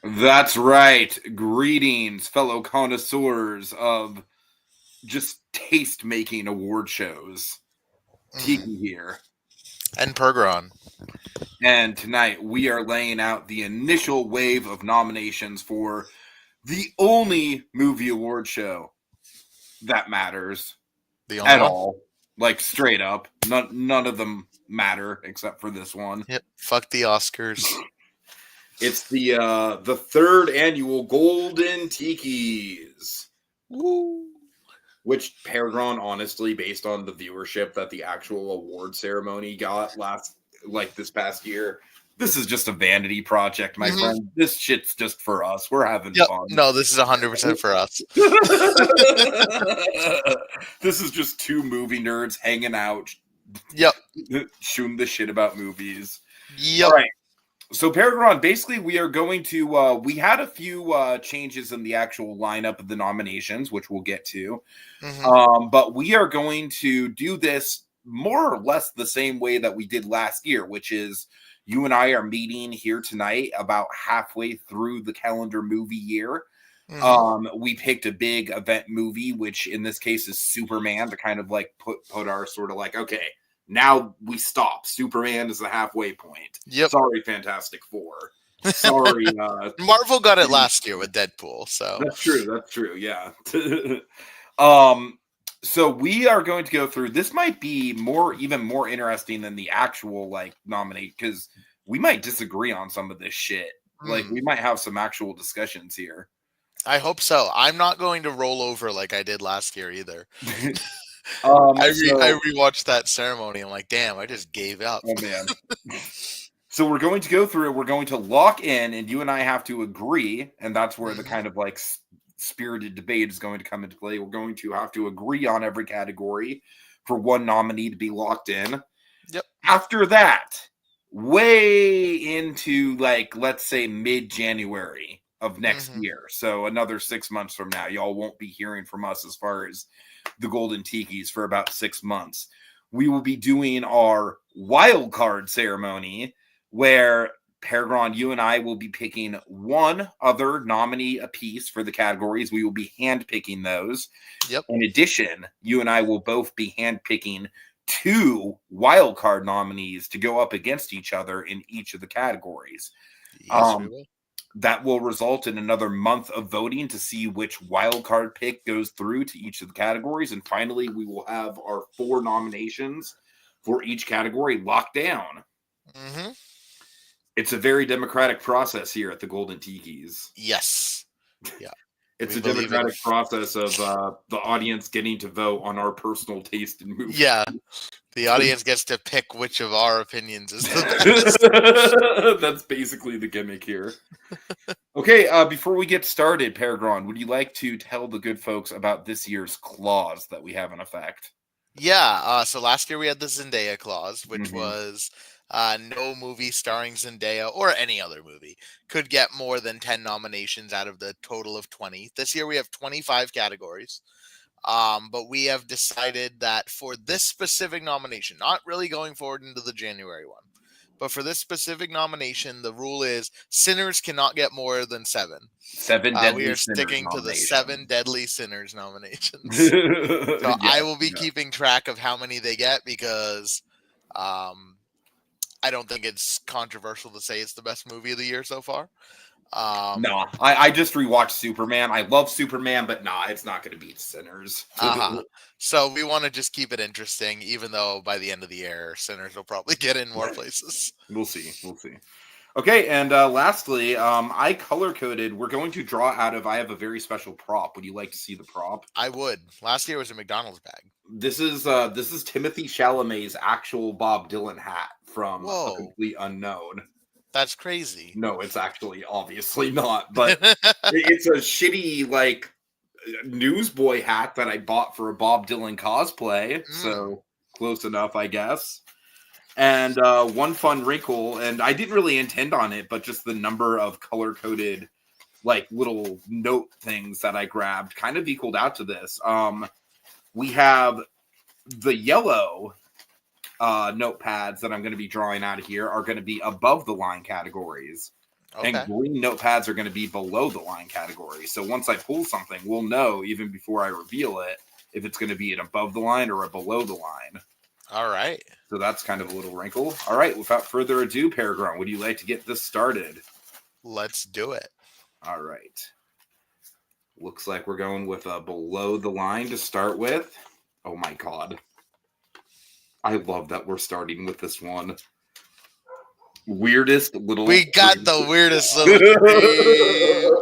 That's right. Greetings, fellow connoisseurs of just taste making award shows. Tiki here. And PerGron. And tonight we are laying out the initial wave of nominations for the only movie award show that matters The only at one? all. Like straight up. None of them matter except for this one. Yep. Fuck the Oscars. It's the third annual Golden Tikis. Woo. Which PerGron, honestly, based on the viewership that the actual award ceremony got this past year, this is just a vanity project, my friend. This shit's just for us. We're having Yep. fun. No, this is 100% for us. This is just two movie nerds hanging out, Yep. shooting the shit about movies. Yep. All right. So, PerGron, basically, we are going to, we had a few changes in the actual lineup of the nominations, which we'll get to. But we are going to do this more or less the same way that we did last year, which is you and I are meeting here tonight about halfway through the calendar movie year. We picked a big event movie, which in this case is Superman, to kind of like put our sort of like, okay, now we stop. Superman is the halfway point. Yep. Sorry, Fantastic Four. Sorry. Marvel got it last year with Deadpool, so. That's true. Yeah. So we are going to go through, this might be even more interesting than the actual like nominate, because we might disagree on some of this shit. Like we might have some actual discussions here. I hope so. I'm not going to roll over like I did last year either. I rewatched that ceremony. I'm like, damn, I just gave up. Oh man. So we're going to go through it. We're going to lock in, and you and I have to agree, and that's where the kind of like spirited debate is going to come into play. We're going to have to agree on every category for one nominee to be locked in. Yep. After that, way into like, let's say mid-January of next year. So another 6 months from now, y'all won't be hearing from us as far as the Golden Tikis for about 6 months. We will be doing our wild card ceremony where PerGron, you and I will be picking one other nominee apiece for the categories. We will be handpicking those. Yep. In addition, you and I will both be handpicking two wild card nominees to go up against each other in each of the categories. Yes, we will. That will result in another month of voting to see which wild card pick goes through to each of the categories. And finally, we will have our 4 nominations for each category locked down. It's a very democratic process here at the Golden Tikis. Yes. Yeah. It's a democratic process of the audience getting to vote on our personal taste in movies. Yeah. The audience gets to pick which of our opinions is the best. That's basically the gimmick here. Okay, before we get started, PerGron, would you like to tell the good folks about this year's clause that we have in effect? Yeah, so last year we had the Zendaya clause, which was no movie starring Zendaya or any other movie could get more than 10 nominations out of the total of 20. This year we have 25 categories. But we have decided that for this specific nomination, not really going forward into the January one, but for this specific nomination, the rule is sinners cannot get more than 7. 7 deadly we are sinners sticking to the 7 deadly sinners nominations. So Yeah, I will be keeping track of how many they get because I don't think it's controversial to say it's the best movie of the year so far. No, I just rewatched Superman. I love Superman, but nah, it's not going to beat Sinners. So we want to just keep it interesting, even though by the end of the year, Sinners will probably get in more places. We'll see. Okay, and lastly, I color-coded. We're going to draw out of, I have a very special prop. Would you like to see the prop? I would. Last year was a McDonald's bag. This is Timothée Chalamet's actual Bob Dylan hat from A Complete Unknown. That's crazy. No, it's actually obviously not, but it's a shitty, like, newsboy hat that I bought for a Bob Dylan cosplay, so close enough, I guess. And one fun wrinkle, and I didn't really intend on it, but just the number of color-coded, like, little note things that I grabbed kind of equaled out to this. We have the yellow notepads that I'm going to be drawing out of here are going to be above the line categories. And Okay. green notepads are going to be below the line category. So once I pull something, we'll know even before I reveal it if it's going to be an above the line or a below the line. All right. So that's kind of a little wrinkle. All right, without further ado, PerGron, would you like to get this started? Let's do it. All right. Looks like we're going with a below the line to start with. Oh my god. I love that we're starting with this one. Weirdest little We got creep. the weirdest little creep.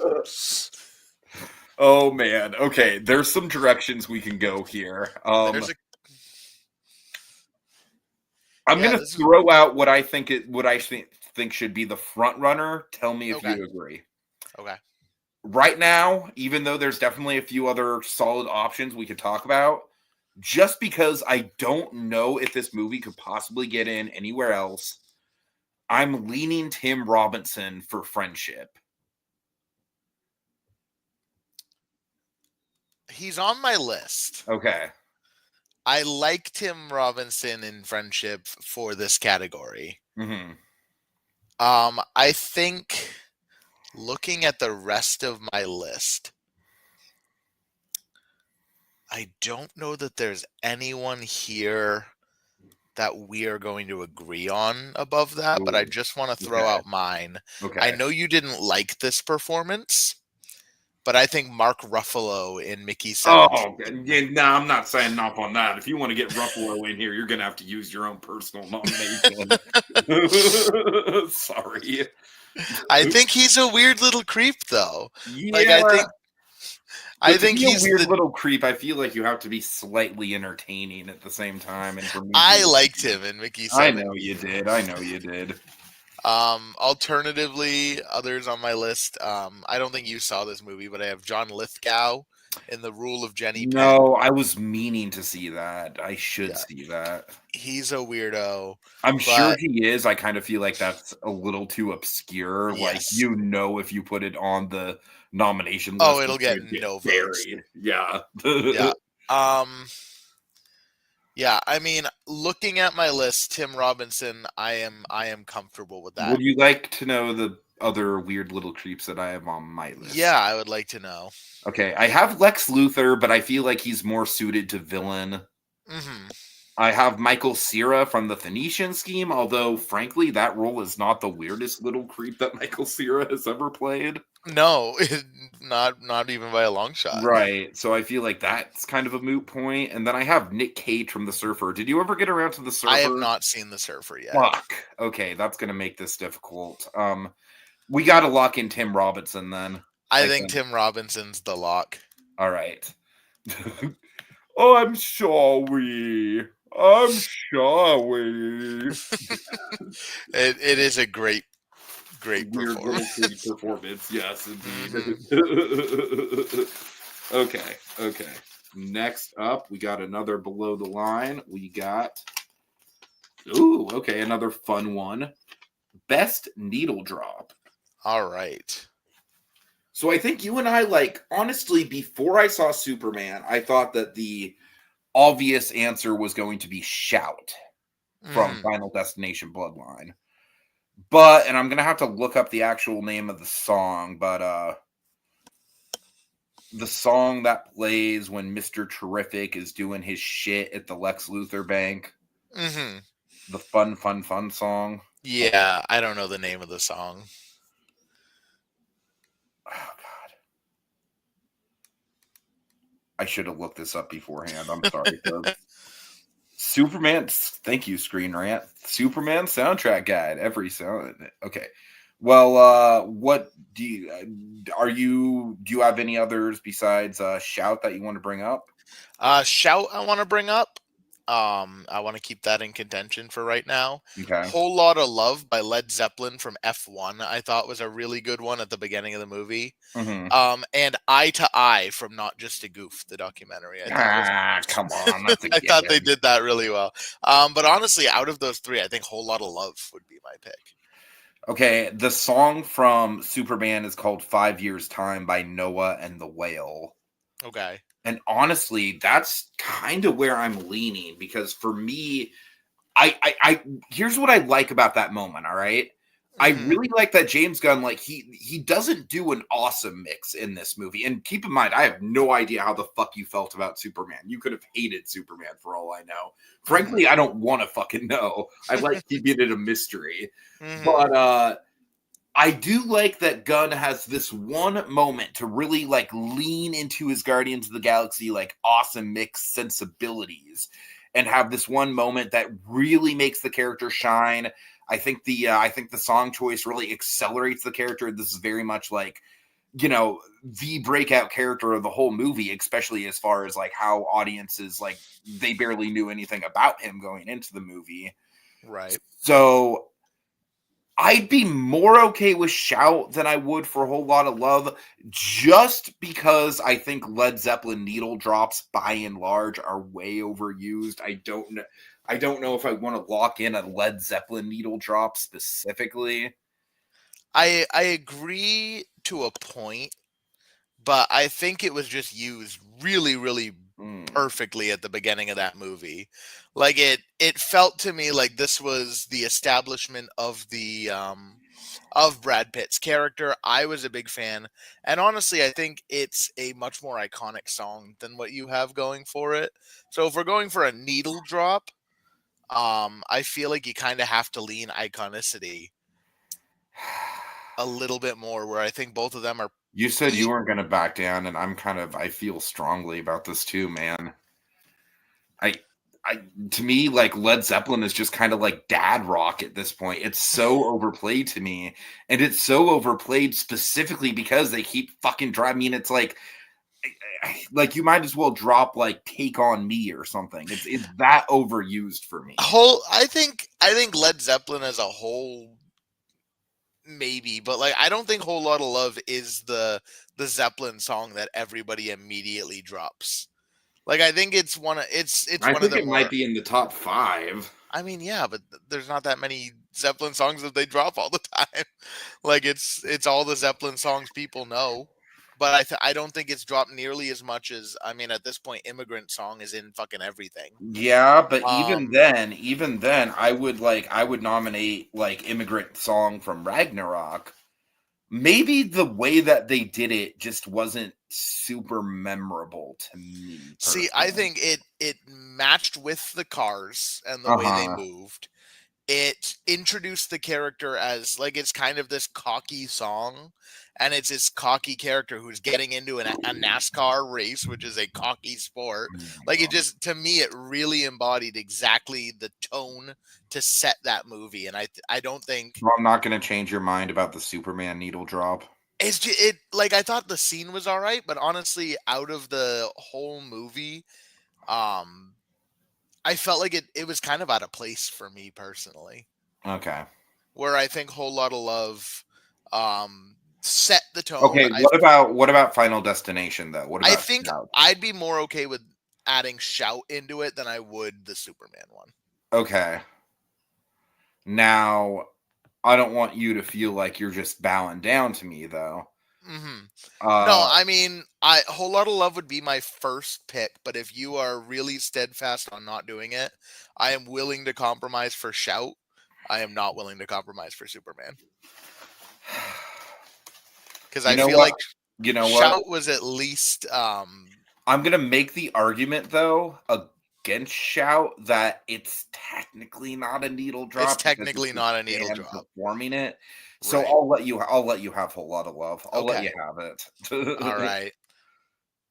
Oh man. Okay, there's some directions we can go here. I'm Yeah, gonna throw out what I think think should be the front runner. Tell me if Okay. you agree. Okay. Right now, even though there's definitely a few other solid options we could talk about, just because I don't know if this movie could possibly get in anywhere else, I'm leaning Tim Robinson for Friendship. He's on my list. Okay. I like Tim Robinson in Friendship for this category. Mm-hmm. I think looking at the rest of my list, I don't know that there's anyone here that we are going to agree on above that, but I just want to throw out mine. Okay. I know you didn't like this performance, but I think Mark Ruffalo in Mickey 17. Yeah, no, I'm not saying enough on that. If you want to get Ruffalo in here, you're going to have to use your own personal nomination. Sorry. I think he's a weird little creep, though. Yeah. Like, I think he's a weird little creep. I feel like you have to be slightly entertaining at the same time. And for me, I liked him in Mickey 17. I know you did. Alternatively, others on my list, I don't think you saw this movie, but I have John Lithgow in The Rule of Jenny Penn. No, I was meaning to see that. I should see that. He's a weirdo. I'm sure he is. I kind of feel like that's a little too obscure. Yes. Like, if you put it on the nomination list, it'll get no votes. Yeah. Yeah. Yeah, I mean, looking at my list, Tim Robinson, I am comfortable with that. Would you like to know the other weird little creeps that I have on my list? Yeah, I would like to know. Okay, I have Lex Luthor, but I feel like he's more suited to villain. Mm-hmm. I have Michael Cera from the Phoenician Scheme, although, frankly, that role is not the weirdest little creep that Michael Cera has ever played. No, not even by a long shot. Right, so I feel like that's kind of a moot point. And then I have Nick Cage from The Surfer. Did you ever get around to The Surfer? I have not seen The Surfer yet. Fuck. Okay, that's going to make this difficult. We got to lock in Tim Robinson then. I think Tim Robinson's the lock. All right. I'm sorry. It is a great weird performance. Yes, indeed. Mm-hmm. Okay. Next up, we got another below the line. We got another fun one. Best needle drop. All right. So I think you and I, honestly, before I saw Superman, I thought that the obvious answer was going to be Shout from Final Destination Bloodline. And I'm going to have to look up the actual name of the song, but the song that plays when Mr. Terrific is doing his shit at the Lex Luthor Bank. Mm-hmm. The fun song. Yeah, I don't know the name of the song. Oh, God. I should have looked this up beforehand. I'm sorry, folks. Superman, thank you, Screen Rant. Superman soundtrack guide. Every sound. Okay. Well, what do you have any others besides Shout that you want to bring up? Shout I want to bring up. I want to keep that in contention for right now. Okay. Whole Lot of Love by Led Zeppelin from F1 I thought was a really good one at the beginning of the movie. Mm-hmm. And Eye to Eye from Not Just a Goof, the documentary. Come on. That's I thought they did that really well. But honestly, out of those three, I think Whole Lot of Love would be my pick. Okay, the song from Superman is called 5 Years Time by Noah and the Whale. Okay. And honestly, that's kind of where I'm leaning, because for me, I here's what I like about that moment, all right? I Mm-hmm. really like that James Gunn, like he doesn't do an awesome mix in this movie. And keep in mind, I have no idea how the fuck you felt about Superman. You could have hated Superman for all I know. Mm-hmm. Frankly, I don't want to fucking know. I like keeping it a mystery. Mm-hmm. But I do like that Gunn has this one moment to really like lean into his Guardians of the Galaxy like awesome mix sensibilities and have this one moment that really makes the character shine. I think the song choice really accelerates the character. This is very much like, the breakout character of the whole movie, especially as far as like how audiences like they barely knew anything about him going into the movie. Right. So I'd be more okay with Shout than I would for a whole lot of love, just because I think Led Zeppelin needle drops by and large are way overused. I don't know if I want to lock in a Led Zeppelin needle drop specifically. I agree to a point, but I think it was just used really, really Mm. perfectly at the beginning of that movie. Like it felt to me like this was the establishment of Brad Pitt's character. I was a big fan. And honestly, I think it's a much more iconic song than what you have going for it. So if we're going for a needle drop, I feel like you kind of have to lean iconicity a little bit more, where I think both of them are You said e- you weren't going to back down, and I feel strongly about this too, man. I I to me, like Led Zeppelin is just kind of like dad rock at this point. It's so overplayed to me, and it's so overplayed specifically because they keep fucking driving. I mean, it's like you might as well drop like "Take on Me" or something. It's that overused for me. whole. I think Led Zeppelin as a whole, maybe, but like I don't think "Whole Lotta Love" is the Zeppelin song that everybody immediately drops. Like I think it's I one of think the it might more. be in the top 5. I mean, yeah, but there's not that many Zeppelin songs that they drop all the time. Like it's all the Zeppelin songs people know. But I don't think it's dropped nearly as much as, I mean, at this point "Immigrant Song" is in fucking everything. Yeah, but Um even then, I would nominate like "Immigrant Song" from Ragnarok. Maybe the way that they did it just wasn't super memorable to me See, I personally. think it matched with the cars and the way they Uh-huh. moved. It introduced the character as like it's kind of this cocky song, and it's this cocky character who's getting into a NASCAR race, which is a cocky sport. Oh my Like it god. just, to me, it really embodied exactly the tone to set that movie, and I don't think So I'm not gonna change your mind about the Superman needle drop. it like I thought the scene was all right, but honestly, out of the whole movie, um I felt like it was kind of out of place for me personally. Okay. Where I think "Whole Lotta Love" set the tone. Okay, what about Final Destination though? What I about think Shout? I'd be more okay with adding "Shout" into it than I would the Superman one. Okay. Now, I don't want you to feel like you're just bowing down to me though. Hmm. No, Uh I mean, I "Whole Lotta Love" would be my first pick, but if you are really steadfast on not doing it, I am willing to compromise for "Shout." I am not willing to compromise for Superman, because you I know feel what? like You know what? "Shout" was at least I'm gonna make the argument though against Shout that it's technically not a needle it's drop because it's technically the not a needle band drop. performing it. So Right. I'll let you have a whole lot of love. I'll let you Okay. have All it. right.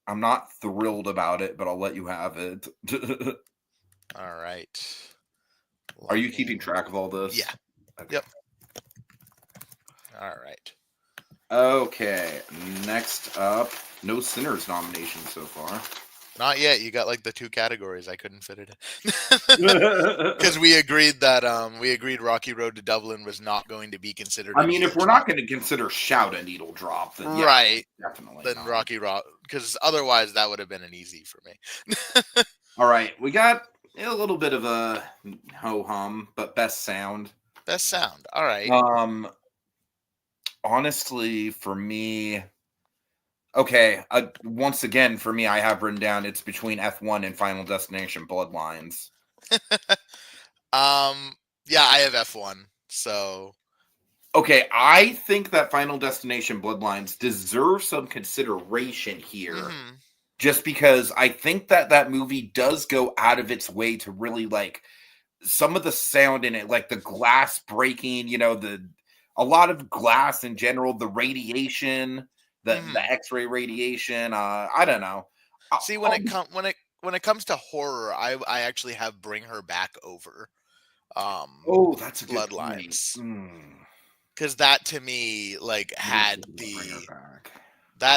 I'm not thrilled about it, but I'll let you have it. All right. Are you keeping Looking. track of all Yeah. this? Okay. Yep. All right. Okay. Next up, no Sinners nomination so far. Not yet. You got like the two categories. I couldn't fit it in. Because we agreed Rocky Road to Dublin was not going to be considered I a mean, if needle we're not drop. going to consider Shout a needle drop, then yeah, Right. definitely Then not. Rocky Rock, because otherwise that would have been an easy for me. All right, we got a little bit of a ho hum, but best sound. Best sound. All right. Um, honestly, for me, okay. Once again, for me, I have written down it's between F1 and Final Destination Bloodlines. Um. Yeah, I have F1. So Okay, I think that Final Destination Bloodlines deserves some consideration here, Hmm. just because I think that that movie does go out of its way to really like some of the sound in it, like the glass breaking, the a lot of glass in general, the radiation, the Hmm. X-ray radiation. I don't know. See, I'll when it comes to horror, I actually have Bring Her Back over oh, that's a good point. Bloodlines, because that to me I didn't think about bringing her back.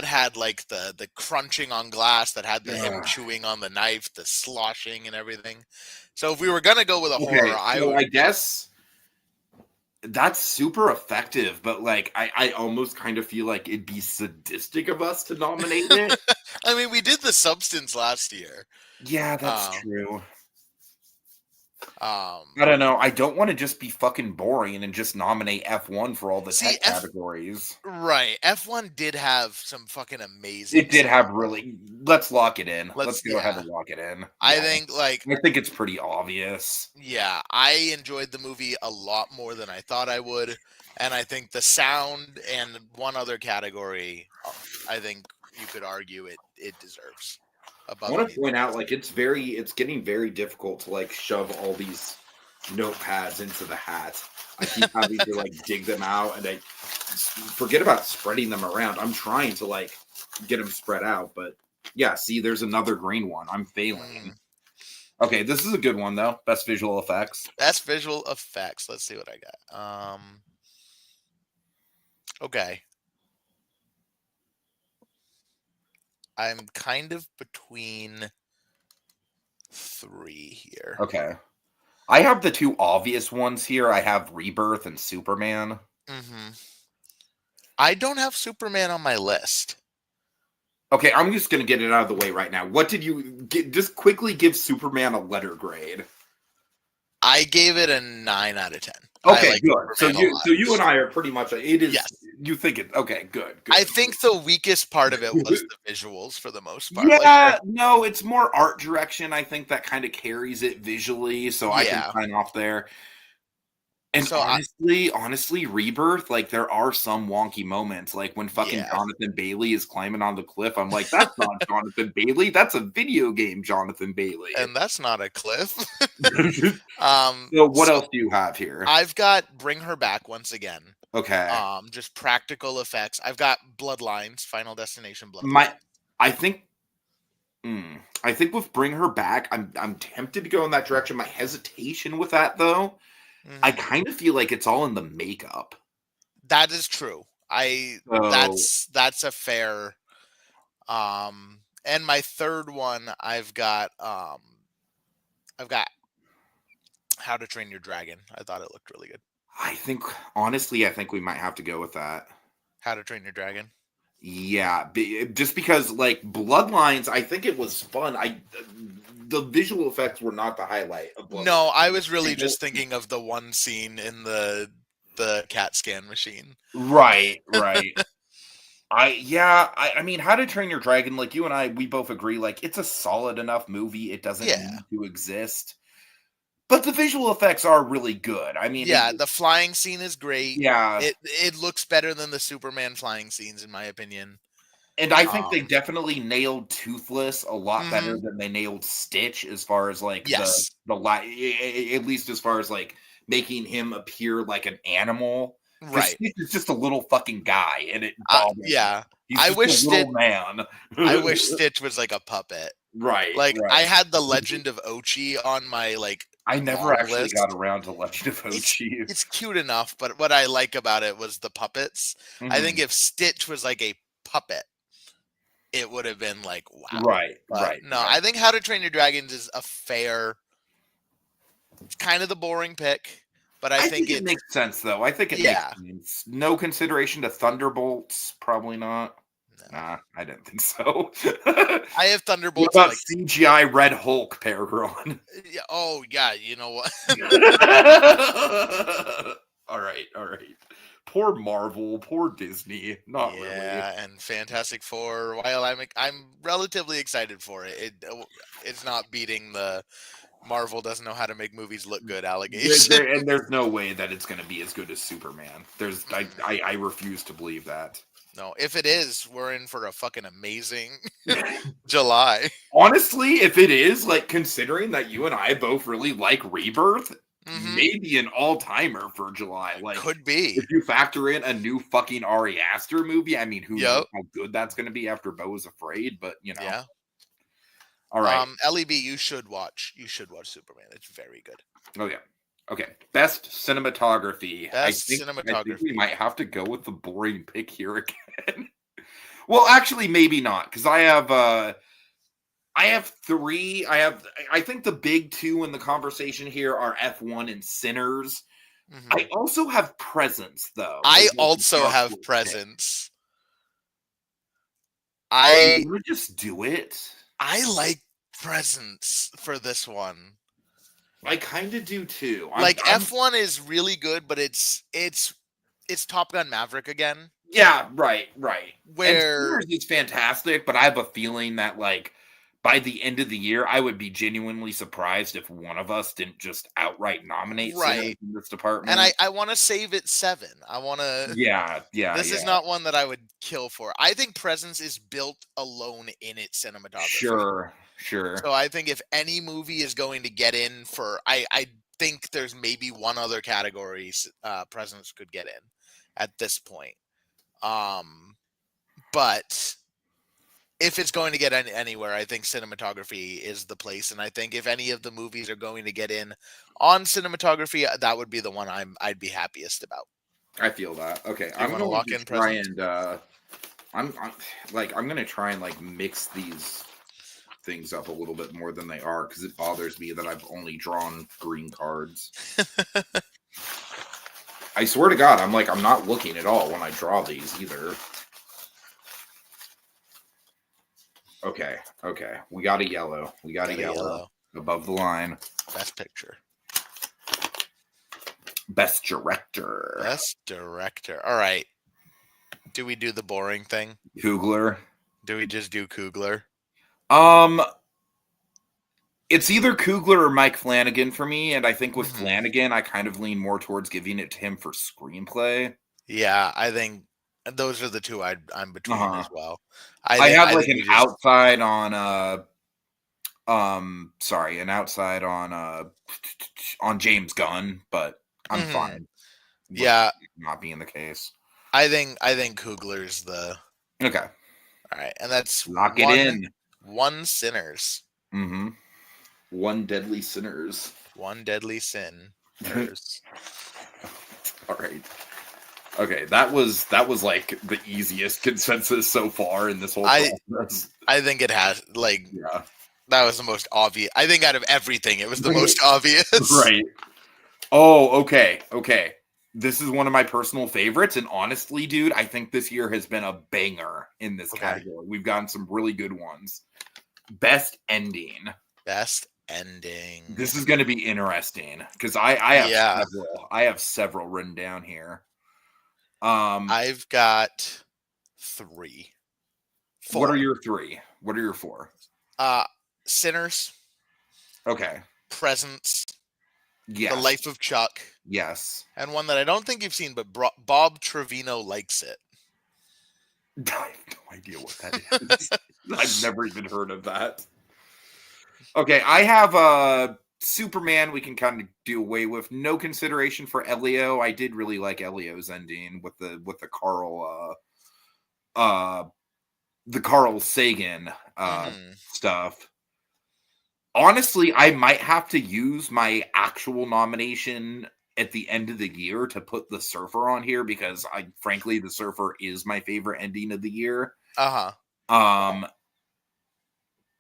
had like the crunching on glass, that had the him Ugh. chewing on the knife, the sloshing and everything. So if we were gonna go with a horror, Okay, I so would. I guess that's super effective, but like I almost kind of feel like it'd be sadistic of us to nominate it. I mean, we did The Substance last year. Yeah, that's Um, true. um, I don't know. I don't want to just be fucking boring and just nominate F1 for all the See, tech categories. right, F1 did have some fucking amazing It did scenes. have really. Let's lock it in. Let's go ahead Yeah, and lock it in. I Yeah, think like I think it's pretty obvious. yeah, I enjoyed the movie a lot more than I thought I would, and I think the sound and one other category, I think you could argue it deserves I above want to anything point out, else. like, it's getting very difficult to like shove all these notepads into the hat. I keep having to like dig them out, and I forget about spreading them around. I'm trying to like get them spread out, but yeah. See, there's another green one. I'm failing. Mm, Okay, this is a good one though. Best visual effects. Best visual effects. Let's see what I got. Okay, I'm kind of between three here. Okay, I have the two obvious ones here. I have Rebirth and Superman. Hmm. I don't have Superman on my list. Okay, I'm just gonna get it out of the way right now. What did you get? Just quickly give Superman a letter grade. I gave it a 9 out of 10. I Okay, like good. So Superman a lot. you and I are pretty much. It is. Yes. You think it? Okay, good, I good. think the weakest part of it was the visuals for the most part. Like, Yeah, no, it's more art direction. I think that kind of carries it visually, so I can yeah. sign off there. And So I, honestly, Rebirth, like there are some wonky moments, like when fucking yeah, Jonathan Bailey is climbing on the cliff. I'm like, that's not Jonathan Bailey. That's a video game, Jonathan Bailey. and that's not a cliff. So what So else do you have here? I've got Bring Her Back once again. Okay. Just practical effects. I've got Bloodlines, Final Destination My Bloodlines. I think I think with Bring Her Back, I'm tempted to go in that direction. My hesitation with that though, I Hmm. kind of feel like it's all in the makeup. That is true. I So that's a fair. And my third one, I've got How to Train Your Dragon. I thought it looked really good. I think honestly, I think we might have to go with that. How to Train Your Dragon. Yeah, just because like Bloodlines, I think it was fun. The visual effects were not the highlight of No, Bloodlines. I was really I just thinking of the one scene in the CAT scan machine. right, right. I mean, How to Train Your Dragon, like you and I, we both agree, like it's a solid enough movie. It doesn't Yeah. need to exist, but the visual effects are really good. I mean, Yeah, the flying scene is great. yeah, It looks better than the Superman flying scenes in my opinion. and I think they Um definitely nailed Toothless a lot better mhm. than they nailed Stitch, as far as like Yes. at least as far as like making him appear like an animal. Because Right. Stitch is just a little fucking guy, and it bothers me. Yeah. He's I just a wish little Stitch man. I wish Stitch was like a puppet. Right, Like I right. had the Legend of Ochi on my like I never long actually got list. around to Legend of It's Ochi. it's cute enough, but what I like about it was the puppets. I think Mhm. if Stitch was like a puppet, it would have been like wow. Right, But right, no, right. I think How to Train Your Dragons is a fair. It's kind of the boring pick, but I I think think it it's makes sense, though. I think it makes yeah. sense. No consideration to Thunderbolts, probably not. No, Nah, I didn't think so. I have What Thunderbolts about like CGI Red Hulk, PerGron? yeah, oh yeah, you know what? All right, all right. Poor Marvel, poor Disney. Not really. Yeah, and Fantastic Four. While I'm relatively excited for it, it's not beating Marvel doesn't know how to make movies look good allegation. And there's no way that it's going to be as good as Superman. I refuse to believe that. No, if it is, we're in for a fucking amazing July. Honestly, if it is, like, considering that you and I both really like Rebirth, maybe an all-timer for July. Like, could be. if you factor in a new fucking Ari Aster movie, I mean, who knows Yep. how good that's going to be after Beau is Afraid, but, you know. Yeah. All right. LEB, you should watch Superman. It's very good. Oh, yeah. Okay. Best cinematography. Best I think cinematography. we might have to go with the boring pick here again. Well, actually, maybe not, because I have three. I think the big two in the conversation here are F1 and Sinners. I also have Presence, though. I as, like, a also dark have horse pick. Presence. I'm gonna just do it. I like Presence for this one. I kind of do too. F1 is really good, but it's Top Gun Maverick again. Yeah, right. Where and Sinners is fantastic, but I have a feeling that, like, by the end of the year, I would be genuinely surprised if one of us didn't just outright nominate Sinners in this department. And I want to save it 7. I want to. Yeah. This is not one that I would kill for. I think Presence is built alone in its cinematography. Sure. So I think if any movie is going to get in for, I think there's maybe one other category Presence could get in at this point. But if it's going to get anywhere, I think cinematography is the place. And I think if any of the movies are going to get in on cinematography, that would be the one I'd be happiest about. I feel that. Okay, I'm going to lock in Presence. I'm gonna try and, like, mix these things up a little bit more than they are, because it bothers me that I've only drawn green cards. I swear to God, I'm not looking at all when I draw these either. Okay. We got a yellow. Above the line. Best picture. Best director. All right. Do we do the boring thing? Coogler. Do we just do Coogler? It's either Coogler or Mike Flanagan for me, and I think with Flanagan, I kind of lean more towards giving it to him for screenplay. Yeah, I think those are the two I'm between as well. I have an outside on on James Gunn, but I'm fine. Yeah, not being the case. I think Coogler's the okay. All right, and that's lock it in. One Sinners. One Deadly Sinners. One Deadly Sin. All right. Okay, that was like the easiest consensus so far in this whole process. I think it has that was the most obvious. I think out of everything, it was the most obvious. Right. Oh, okay. This is one of my personal favorites, and honestly, dude, I think this year has been a banger in this category. We've gotten some really good ones. Best ending. This is going to be interesting because I have several written down here. I've got 3. 4. What are your 3? What are your 4? Sinners. Okay. Presence. Yes. The Life of Chuck. Yes. And one that I don't think you've seen, but Bob Trevino Likes It. I have no idea what that is. I've never even heard of that. Okay, I have Superman we can kind of do away with. No consideration for Elio. I did really like Elio's ending with the Carl Sagan stuff. Honestly, I might have to use my actual nomination at the end of the year to put The Surfer on here because frankly, The Surfer is my favorite ending of the year.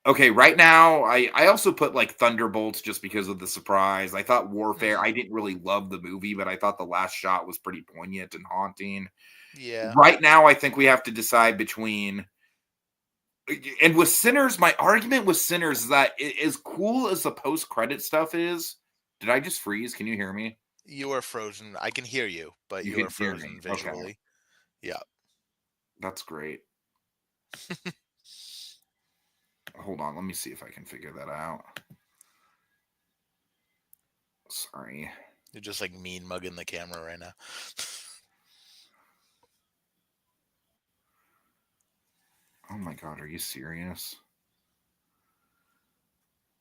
Okay, right now, I also put Thunderbolts just because of the surprise. I thought Warfare, I didn't really love the movie, but I thought the last shot was pretty poignant and haunting. Yeah. Right now, I think we have to decide between... And with Sinners, my argument with Sinners is that as cool as the post-credit stuff is... Did I just freeze? Can you hear me? You are frozen. I can hear you, but you are frozen visually. Okay. Yeah. That's great. Hold on, let me see if I can figure that out. Sorry. You're just like mean mugging the camera right now. Oh my god, are you serious?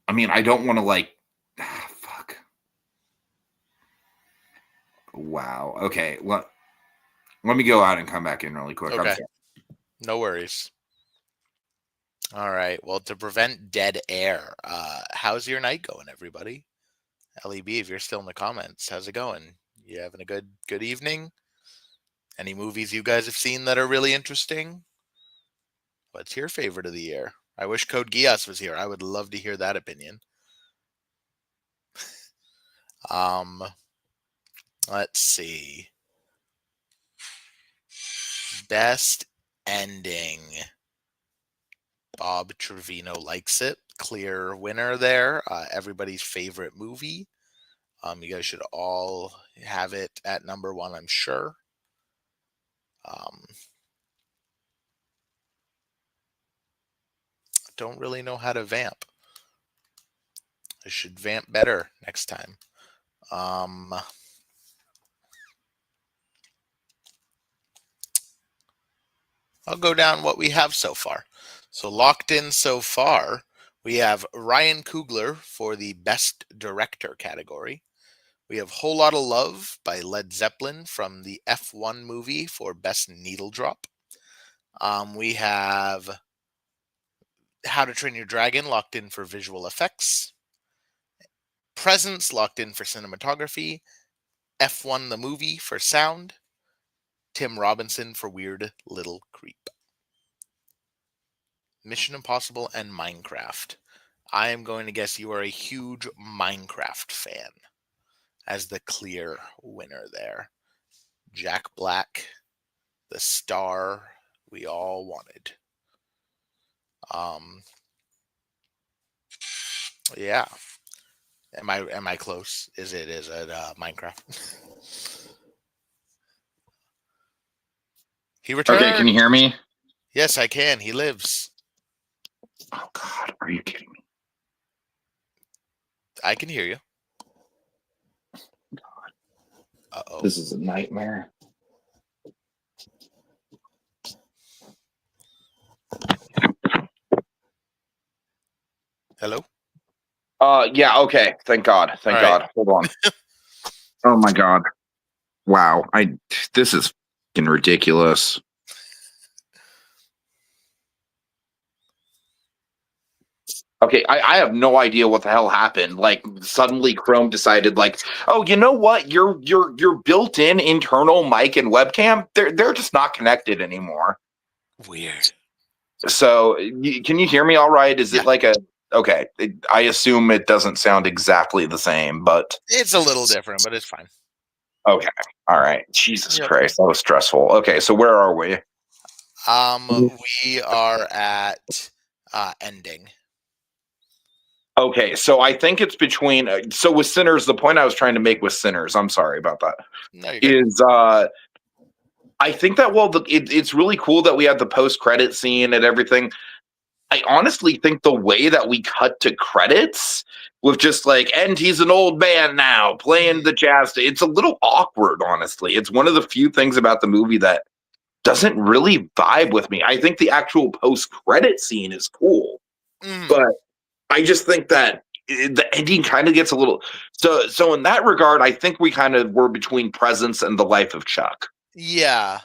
I mean, I don't want to like. Fuck. Wow. Okay. Let me go out and come back in really quick. Okay. I'm sorry. No worries. All right. Well, to prevent dead air, how's your night going, everybody? LEB, if you're still in the comments, how's it going? You having a good evening? Any movies you guys have seen that are really interesting? What's your favorite of the year? I wish Code Geass was here. I would love to hear that opinion. Let's see. Best ending. Bob Trevino likes it. Clear winner there. Everybody's favorite movie. You guys should all have it at number one, I'm sure. Don't really know how to vamp. I should vamp better next time. I'll go down what we have so far. So locked in so far, we have Ryan Coogler for the Best Director category. We have Whole Lotta Love by Led Zeppelin from the F1 movie for Best Needle Drop. We have How to Train Your Dragon locked in for visual effects. Presence locked in for cinematography. F1 the movie for sound. Tim Robinson for Weird Little Creep. Mission Impossible and Minecraft. I am going to guess you are a huge Minecraft fan as the clear winner there. Jack Black, the star we all wanted. Yeah. Am I close? Is it Minecraft? He returned. Okay, can you hear me? Yes, I can. He lives. Oh god, are you kidding me? I can hear you. God. Uh-oh. This is a nightmare. Hello? Yeah, okay. Thank God. Thank All God. right. Hold on. Oh my god. Wow. This is fucking ridiculous. Okay, I have no idea what the hell happened. Like suddenly Chrome decided like, oh, you know what? Your built-in internal mic and webcam, they're just not connected anymore. Weird. So can you hear me all right? Is Yeah. it like okay, I assume it doesn't sound exactly the same, but It's a little different, but it's fine. okay. All right. Jesus Yep. Christ, that was stressful. Okay, so where are we? We are at ending. Okay, so I think it's between so with Sinners, the point I was trying to make with Sinners, I'm sorry about that. No, you're good. Is I think that it's really cool that we had the post-credit scene and everything. I honestly think the way that we cut to credits with just like, and he's an old man now playing the jazz, it's a little awkward, honestly. It's one of the few things about the movie that doesn't really vibe with me. I think the actual post-credit scene is cool, but I just think that the ending kind of gets a little so in that regard, I think we kind of were between Presence and The Life of Chuck. Yeah.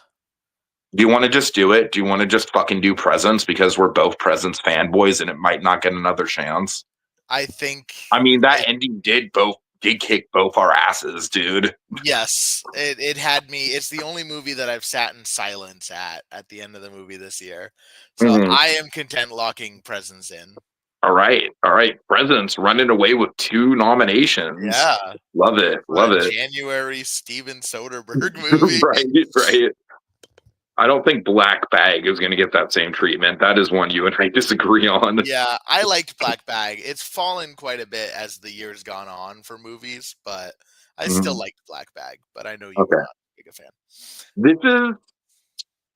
Do you want to just do it? Do you want to just fucking do Presence because we're both Presence fanboys and it might not get another chance? I think. I mean, that ending did kick both our asses, dude. Yes, it had me. It's the only movie that I've sat in silence at the end of the movie this year. So I am content locking Presence in. All right. Presence running away with 2 nominations. Yeah. Love it. Love it. January Steven Soderbergh movie. Right. I don't think Black Bag is going to get that same treatment. That is one you and I disagree on. Yeah, I liked Black Bag. It's fallen quite a bit as the year's gone on for movies, but I still liked Black Bag. But I know you were not a big fan. This is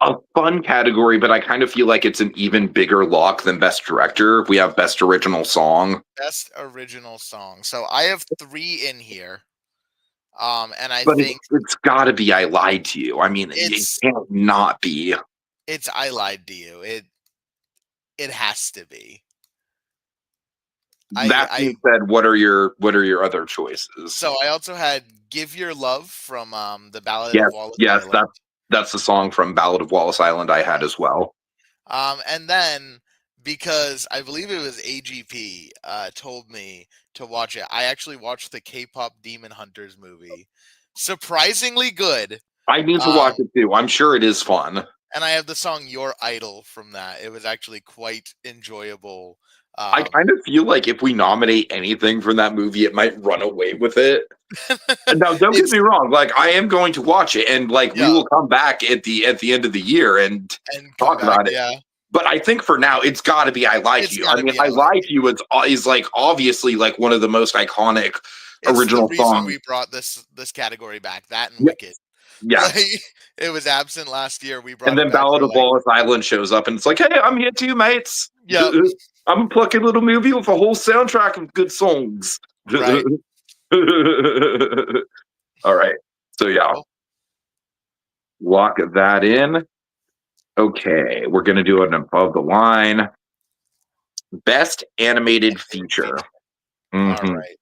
a fun category, but I kind of feel like it's an even bigger lock than best director. We have best original song. Best original song. So I have 3 in here. And I But think it's got to be "I Lied to You." I mean, it it's can't not be. it's I Lied to You. It has to be. I That being I said, what are your other choices? so I also had Give Your Love from the Ballad Yes, of Wallace yes, Island. that's the song from Ballad of Wallace Island I had as well. And then because I believe it was AGP told me to watch it, I actually watched the K-pop Demon Hunters movie. Surprisingly good. I need to watch Um, it too. I'm sure it is fun. and I have the song Your Idol from that. It was actually quite enjoyable. I Um, kind of feel like if we nominate anything from that movie, it might run away with it. Now, don't get it's me wrong. Like, I am going to watch it, and like we yeah, will come back at the end of the year and and come talk back. about it. Yeah, But I think for now, it's got to be "I Lied to it's You." got I to mean, be "I I Lied Lied to to You" is like obviously like one of the most iconic It's the original reason songs. we brought this category back. That and Yes, Wicked. Like yes. it was absent last year. We And brought it then back. Ballad We're of like, Wallace Island shows up, and it's like, "Hey, I'm here too, mates. yep, I'm a plucky little movie with a whole soundtrack of good songs." right. All right. So yeah, Cool. lock that in. Okay, we're gonna do an above the line. Best animated Animated feature. feature. All Mhm. right.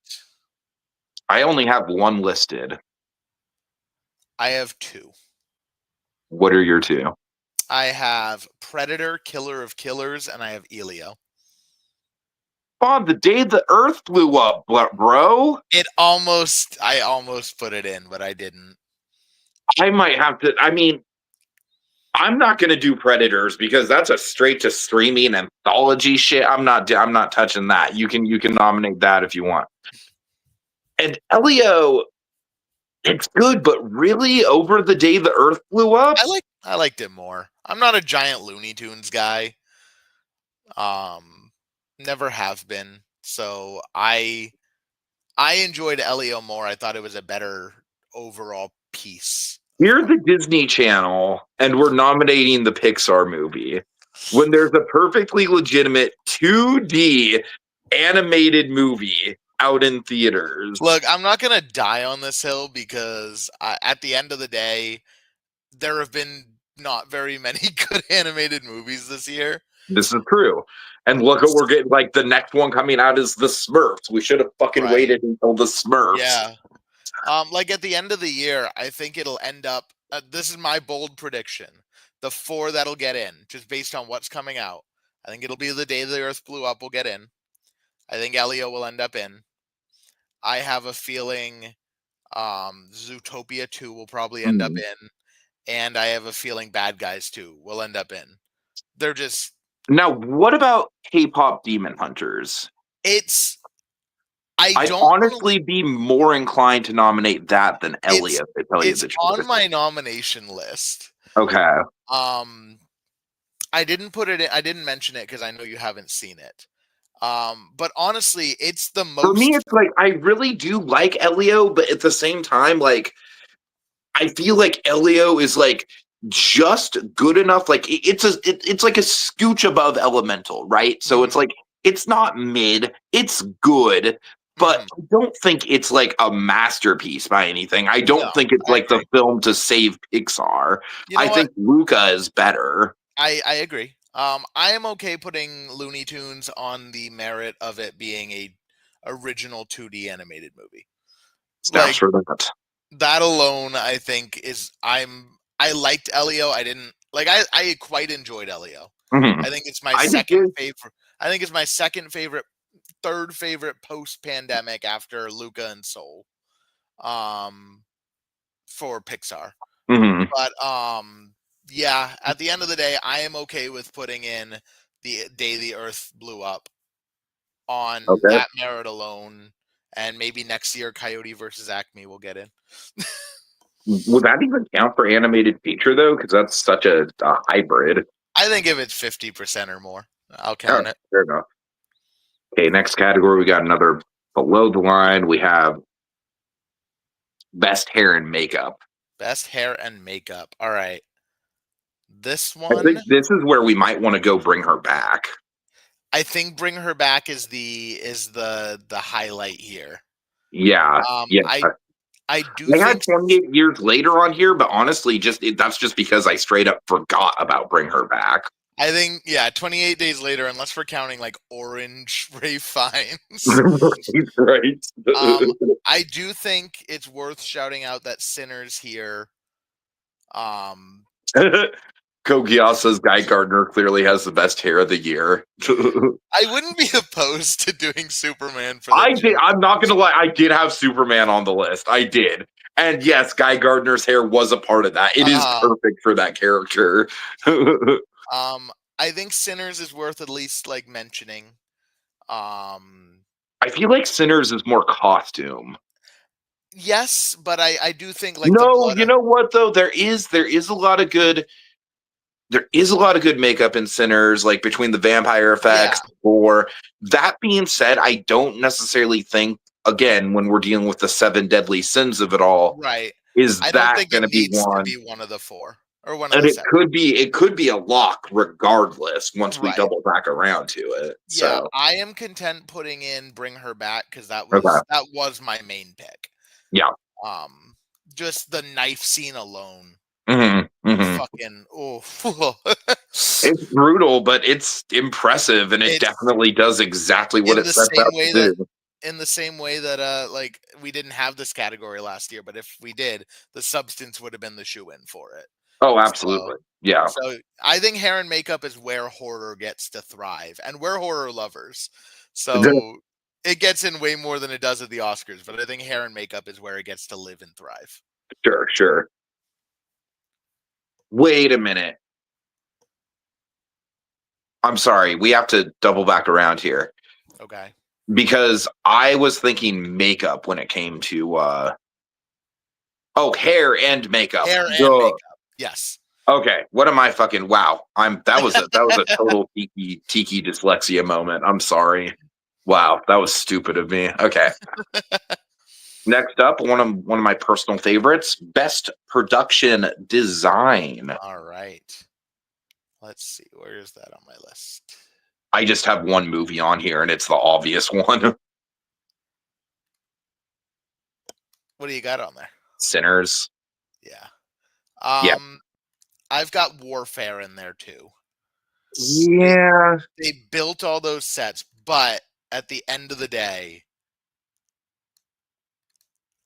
I only have one listed. I have 2. What are your two? I have Predator, Killer of Killers, and I have Elio. On the day the Earth blew up, bro. I almost put it in, but I didn't. I might have to. I mean, I'm not gonna do Predators because that's a straight to streaming anthology shit. I'm not touching that. You can nominate that if you want. And Elio, it's good, but really, over the day the Earth blew up, I liked it more. I'm not a giant Looney Tunes guy. Um, never have been. So I enjoyed Elio more. I thought it was a better overall piece of you're art. the Disney Channel, and we're nominating the Pixar movie when there's a perfectly legitimate 2D animated movie out in theaters. Look, I'm not gonna die on this hill because at the end of the day, there have been not very many good animated movies this year. This is true. And look what we're getting. Like the next one coming out is the Smurfs. We should have fucking Right. waited until the Smurfs. Yeah. Like at the end of the year, I think it'll end up. This is my bold prediction. The 4 that'll get in, just based on what's coming out. I think it'll be The Day the Earth Blew Up will get in. I think Elio will end up in. I have a feeling Zootopia 2 will probably end up Mhm. in, and I have a feeling Bad Guys 2 will end up in. They're just Now, what about K-pop Demon Hunters? it's I I'd don't wanna honestly be more inclined to nominate that than it's Elliot, to tell you it's the on truth. my nomination list. Okay. Um I didn't put it in, I didn't mention it because I know you haven't seen it. But honestly, it's the For me, most it's like I really do like Elio, but at the same time, like I feel like Elio is like just good enough. Like it's like a scooch above Elemental, right? So it's mhm, like it's not mid, it's good, but mhm. I don't think it's like a masterpiece by anything. I No, don't think it's I like the agree. film to save Pixar. You know I what? think Luca is better. I agree. I am okay putting Looney Tunes on the merit of it being a original 2D animated movie. Snaps Like for that. that alone, I think I liked Elio. I didn't like I quite enjoyed Elio. Mhm. I think it's my I did second too. favorite. I think it's my second favorite, third favorite post pandemic after Luca and Soul. Um, for Pixar. Mhm. But yeah, at the end of the day, I am okay with putting in the day the Earth blew up on Okay. that merit alone, and maybe next year Coyote versus Acme will get in. Would that even count for animated feature though? Because that's such a hybrid. I think if it's 50% or more, I'll Oh, count it. fair enough. Okay, next category, we got another below the line. We have best hair and makeup. Best hair and makeup. All right. This I think one, this is where we might want to go bring her back. I think Bring Her Back is the highlight here. Yeah. Yeah. I do I had think 28 years later on here, but honestly, that's just because I straight up forgot about Bring Her Back. I think, yeah, 28 Days Later, unless we're counting like Orange Ray Fiennes. Right. Um, I do think it's worth shouting out that Sinners here. Um, Kogiasa's Guy Gardner clearly has the best hair of the year. I wouldn't be opposed to doing Superman for the I did. joke. I'm not gonna lie. I did have Superman on the list. I did, and yes, Guy Gardner's hair was a part of that. It is Uh, perfect for that character. I think Sinners is worth at least like mentioning. Um, I feel like Sinners is more costume. yes, but I do think like the No, blood. you know what though? There is a lot of good. There is a lot of good makeup in Sinners, like between the vampire Yeah, effects. Or that being said, I don't necessarily think again when we're dealing with the seven deadly sins of it all, right. is I don't that think going it to be needs to one? be one of the four or one of And the it seven. could be a lock regardless once we Right. double back around to it. Yeah, So I am content putting in Bring Her Back because okay, that was my main pick. yeah, Um, just the knife scene alone, hmm. fucking oh, It's brutal, but it's impressive, and it it's definitely does exactly what in it the sets same out way to that do. like we didn't have this category last year, but if we did, the substance would have been the shoe in for it. Oh, So absolutely, yeah. so I think hair and makeup is where horror gets to thrive, and we're horror lovers. So it gets in way more than it does at the Oscars, but I think hair and makeup is where it gets to live and thrive. Sure, sure. Wait a minute. I'm sorry. We have to double back around here Okay. because I was thinking makeup when it came to hair and makeup. Hair and Duh. makeup. Yes. Okay, what am I fucking wow. That was a total tiki dyslexia moment. I'm sorry. Wow, that was stupid of me. Okay. Next up, one of my personal favorites, best production design. All right. Let's see. Where is that on my list? I just have one movie on here and it's the obvious one. What do you got on there? Sinners. Yeah. Yeah. I've got Warfare in there too. They Yeah. they built all those sets, but at the end of the day,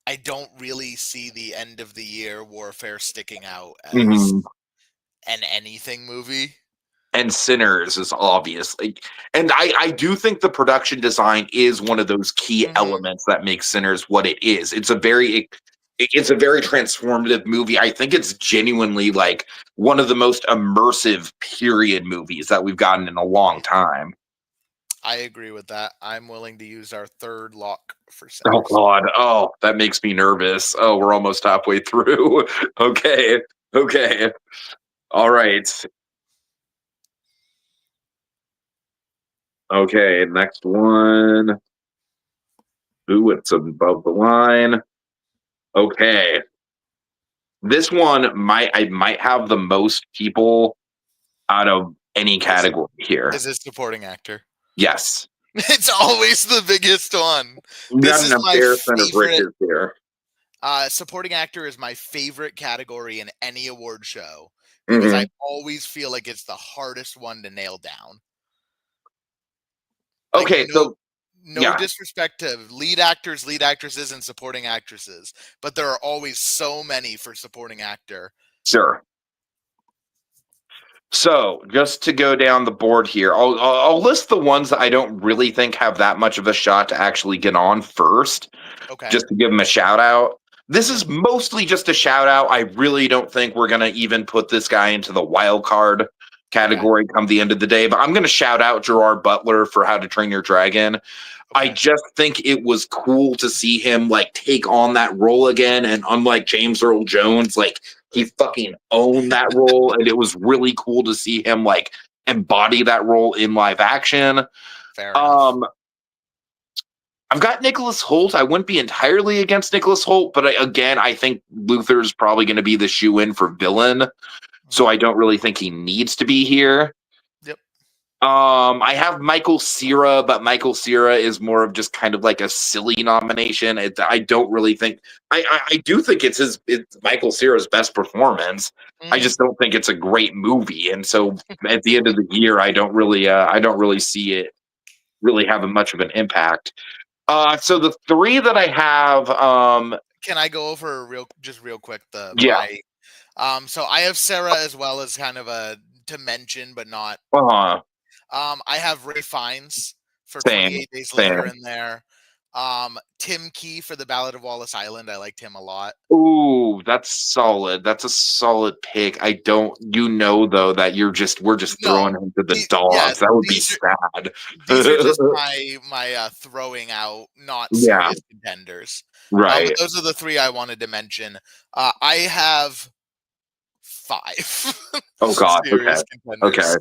I don't really see the end of the year Warfare sticking out as Mhm. an anything movie. And Sinners is obviously, and I do think the production design is one of those key Mhm. elements that makes Sinners what it is. It's a very transformative movie. I think it's genuinely like one of the most immersive period movies that we've gotten in a long time. I agree with that. I'm willing to use our third lock for Oh Sinners. God. Oh, that makes me nervous. Oh, we're almost halfway through. Okay. Okay. All right. Okay. Next one. Ooh, it's above the line. Okay. This one I might have the most people out of any Is it category here. is it supporting actor? Yes. It's always the biggest one. We got This an is my embarrassment of favorite. riches here. Supporting actor is my favorite category in any award show because I Hmm. always feel like it's the hardest one to nail down. Like Okay, so no yeah, disrespect to lead actors, lead actresses, and supporting actresses, but there are always so many for supporting actor. sure. So just to go down the board here, I'll list the ones that I don't really think have that much of a shot to actually get on first, Okay. just to give them a shout out. This Hmm. is mostly just a shout out. I really don't think we're gonna even put this guy into the wild card Okay. category come the end of the day, but I'm gonna shout out Gerard Butler for How to Train Your Dragon. I Okay. just think it was cool to see him like take on that role again. And unlike James Earl Jones, like he fucking owned that role. And it was really cool to see him like embody that role in live action. Fair enough. Um, I've got Nicholas Holt. I wouldn't be entirely against Nicholas Holt, but again, I think Luther's probably going to be the shoe in for villain. so I don't really think he needs to be here. Yep. I have Michael Cera, but Michael Cera is more of just kind of like a silly nomination. I don't really think I do think it's Michael Cera's best performance. I Mm. just don't think it's a great movie, and so at the end of the year, I don't really see it really having much of an impact. So the three that I have, Can I go over just real quick yeah, so I have Sarah as well as kind of a to mention, but not. uh, I have Ray Fiennes for same, 28 Days Later same. in there. Tim Key for The Ballad of Wallace Island. I liked him a lot. Ooh, that's solid. That's a solid pick. I don't, though that we're just throwing No, him to the yeah, dogs. That would be sad. these are just my throwing out not Yeah, serious contenders. But right. those are the three I wanted to mention. I have 5 Oh God. Okay. serious Okay. contenders.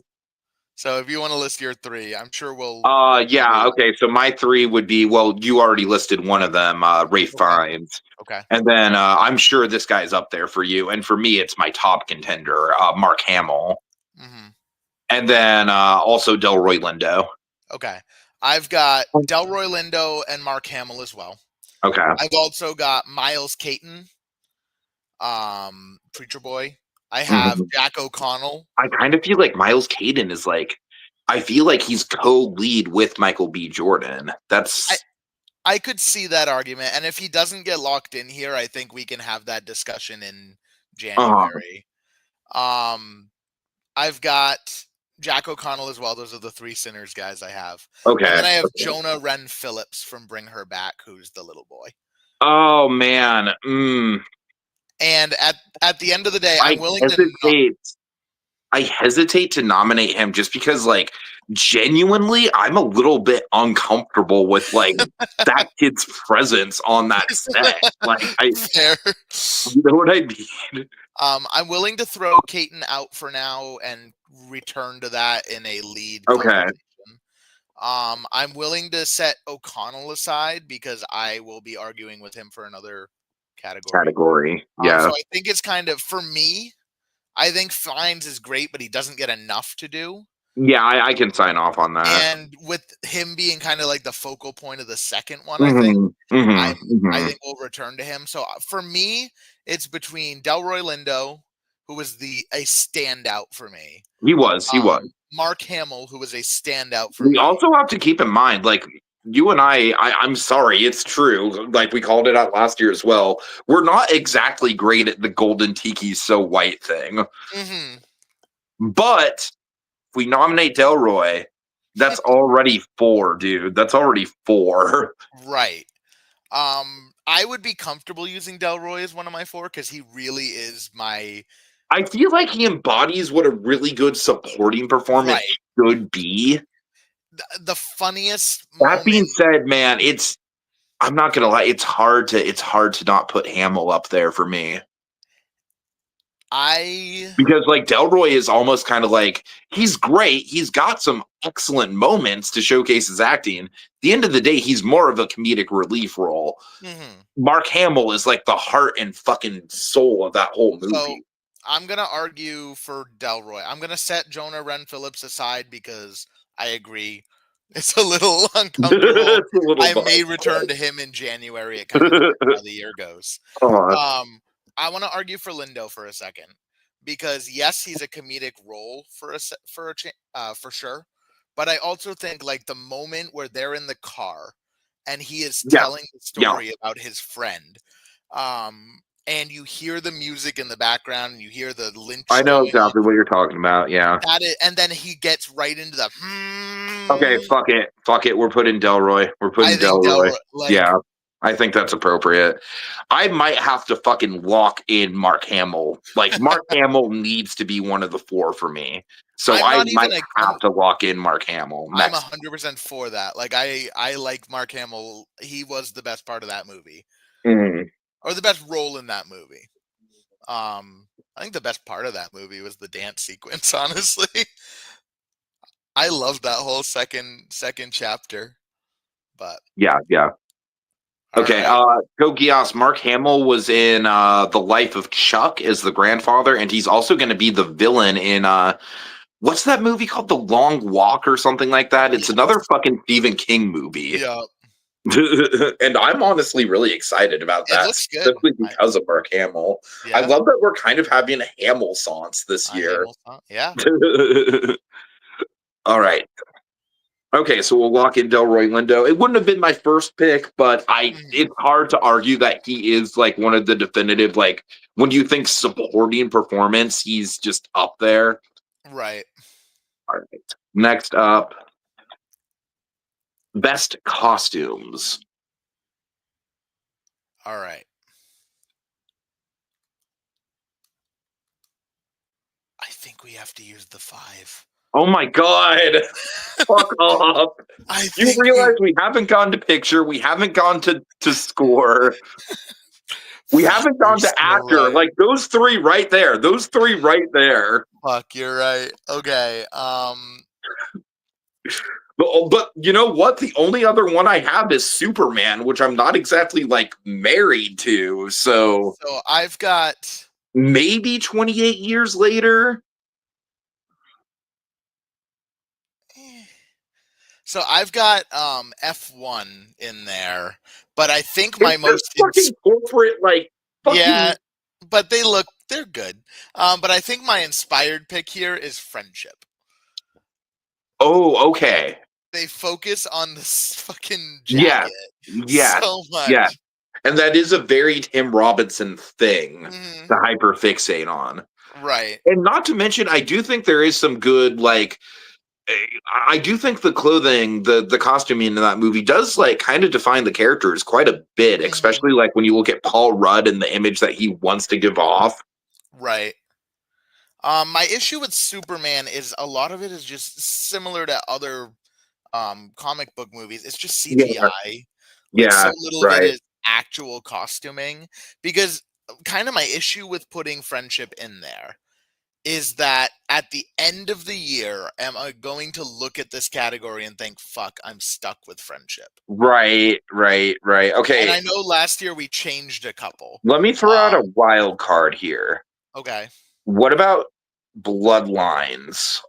So if you want to list your 3, I'm sure we'll Yeah. probably. Okay. So my three would be, well, you already listed one of them, Ray Okay. Fiennes, Okay. and then I'm sure this guy's up there for you, and for me, it's my top contender, Mark Hamill, Hmm. and then also Delroy Lindo. Okay. I've got Delroy Lindo and Mark Hamill as well. Okay. I've also got Miles Caton, Preacher Boy. I have Mhm. Jack O'Connell. I kind of feel like Miles Caden is like, I feel like he's co-lead with Michael B. Jordan. I, That's I could see that argument. And if he doesn't get locked in here, I think we can have that discussion in uh January. Um, I've got Jack O'Connell as well. Those are the 3 Sinners guys I have. And okay. then I have Okay. Jonah Wren Phillips from Bring Her Back, who's the little boy. Oh man, And at the end of the day, I I'm willing to not. hesitate. I hesitate to nominate him just because, like, genuinely, I'm a little bit uncomfortable with like that kid's presence on that set. Like, Fair. you know what I mean? I'm willing to throw Caton out for now and return to that in a lead Okay, conversation. I'm willing to set O'Connell aside because I will be arguing with him for another category. category. So Yeah, I think it's kind of for me. I think Fines is great, but he doesn't get enough to do. yeah, I can sign off on that. And with him being kind of like the focal point of the second one, Hmm. Hmm. I Hmm. think we'll return to him. So for me, it's between Delroy Lindo, who was a standout for me, He was. He was. Mark Hamill, who was a standout for We me. also have to keep in mind, like, you and I'm sorry, it's true. Like, we called it out last year as well. We're not exactly great at the golden tiki so white thing. Hmm. But if we nominate Delroy, that's already 4, dude. That's already 4. Right. I would be comfortable using Delroy as one of my 4 because he really is my I feel like he embodies what a really good supporting performance right. should be. The funniest That moment. being said, man, I'm not gonna lie, it's hard to not put Hamill up there for me. I Because like Delroy is almost kind of like, he's great. He's got some excellent moments to showcase his acting. At the end of the day, he's more of a comedic relief role. mhm. Mark Hamill is like the heart and fucking soul of that whole So movie. I'm gonna argue for Delroy. I'm gonna set Jonah Wren Phillips aside because I agree it's a little uncomfortable. It's a little I may much. return to him in January. It kind of depends how the year goes. uh, Um, I want to argue for Lindo for a second because yes, he's a comedic role for sure. But I also think like the moment where they're in the car and he is yeah, telling the yeah. story about his friend, and you hear the music in the background, and you hear the I lynch know going on. exactly what you're talking about. Yeah. And then he gets right into the. Okay, fuck it. Fuck it. We're putting Delroy. We're I putting think Delroy. Delroy, like Yeah. I think that's appropriate. I might have to fucking lock in Mark Hamill. Like, Mark Hamill needs to be one of the 4 for me. So I'm I not even might like have to lock in Mark Hamill I'm next. 100% for that. Like I like Mark Hamill. He was the best part of that movie, Mm. or the best role in that movie. I think the best part of that movie was the dance sequence. Honestly, I loved that whole second chapter. But Yeah, yeah. All Okay, right. go Gias. Mark Hamill was in The Life of Chuck as the grandfather, and he's also going to be the villain in what's that movie called? The Long Walk or something like that. It's Yes. another fucking Stephen King movie. Yeah. And I'm honestly really excited about It that, looks good. specifically because of Mark Hamill. I Yeah. love that we're kind of having a Hamill-sance this year. Hamilton. Yeah. All right. Okay, so we'll lock in Delroy Lindo. It wouldn't have been my first pick, but Mhm. it's hard to argue that he is like one of the definitive, like when you think supporting performance, he's just up there. Right. All right. Next up, best costumes. All right. I think we have to use the 5. Oh my god. Fuck off. I You think realize we haven't gone to picture, we haven't gone to score, we fuck, haven't you're gone to so actor. right. Like those three right there. Those three right there. Fuck, you're right. Okay. But you know what? The only other one I have is Superman, which I'm not exactly like married to. So So I've got maybe 28 years later. eh, so I've got F1 in there, but I think my It's just most fucking corporate, like yeah, fucking. but they're good. But I think my inspired pick here is Friendship. Oh, okay. They focus on this fucking Yeah, jacket yeah, so yeah. much. And that is a very Tim Robinson thing Mhm. to hyperfixate on. Right. And not to mention, I do think there is some good like I do think the clothing, the costuming in that movie does like kind of define the characters quite a bit, Mhm. especially like when you look at Paul Rudd and the image that he wants to give off. Right. My issue with Superman is a lot of it is just similar to other comic book movies. It's just Yeah, CGI. Like so yeah, little of it right. is actual costuming. Because kind of my issue with putting Friendship in there is that at the end of the year, am I going to look at this category and think, fuck, I'm stuck with Friendship? Right, right, right. And Okay, I know last year we changed a couple. let me throw out Um, a wild card here. okay. What about Bloodlines?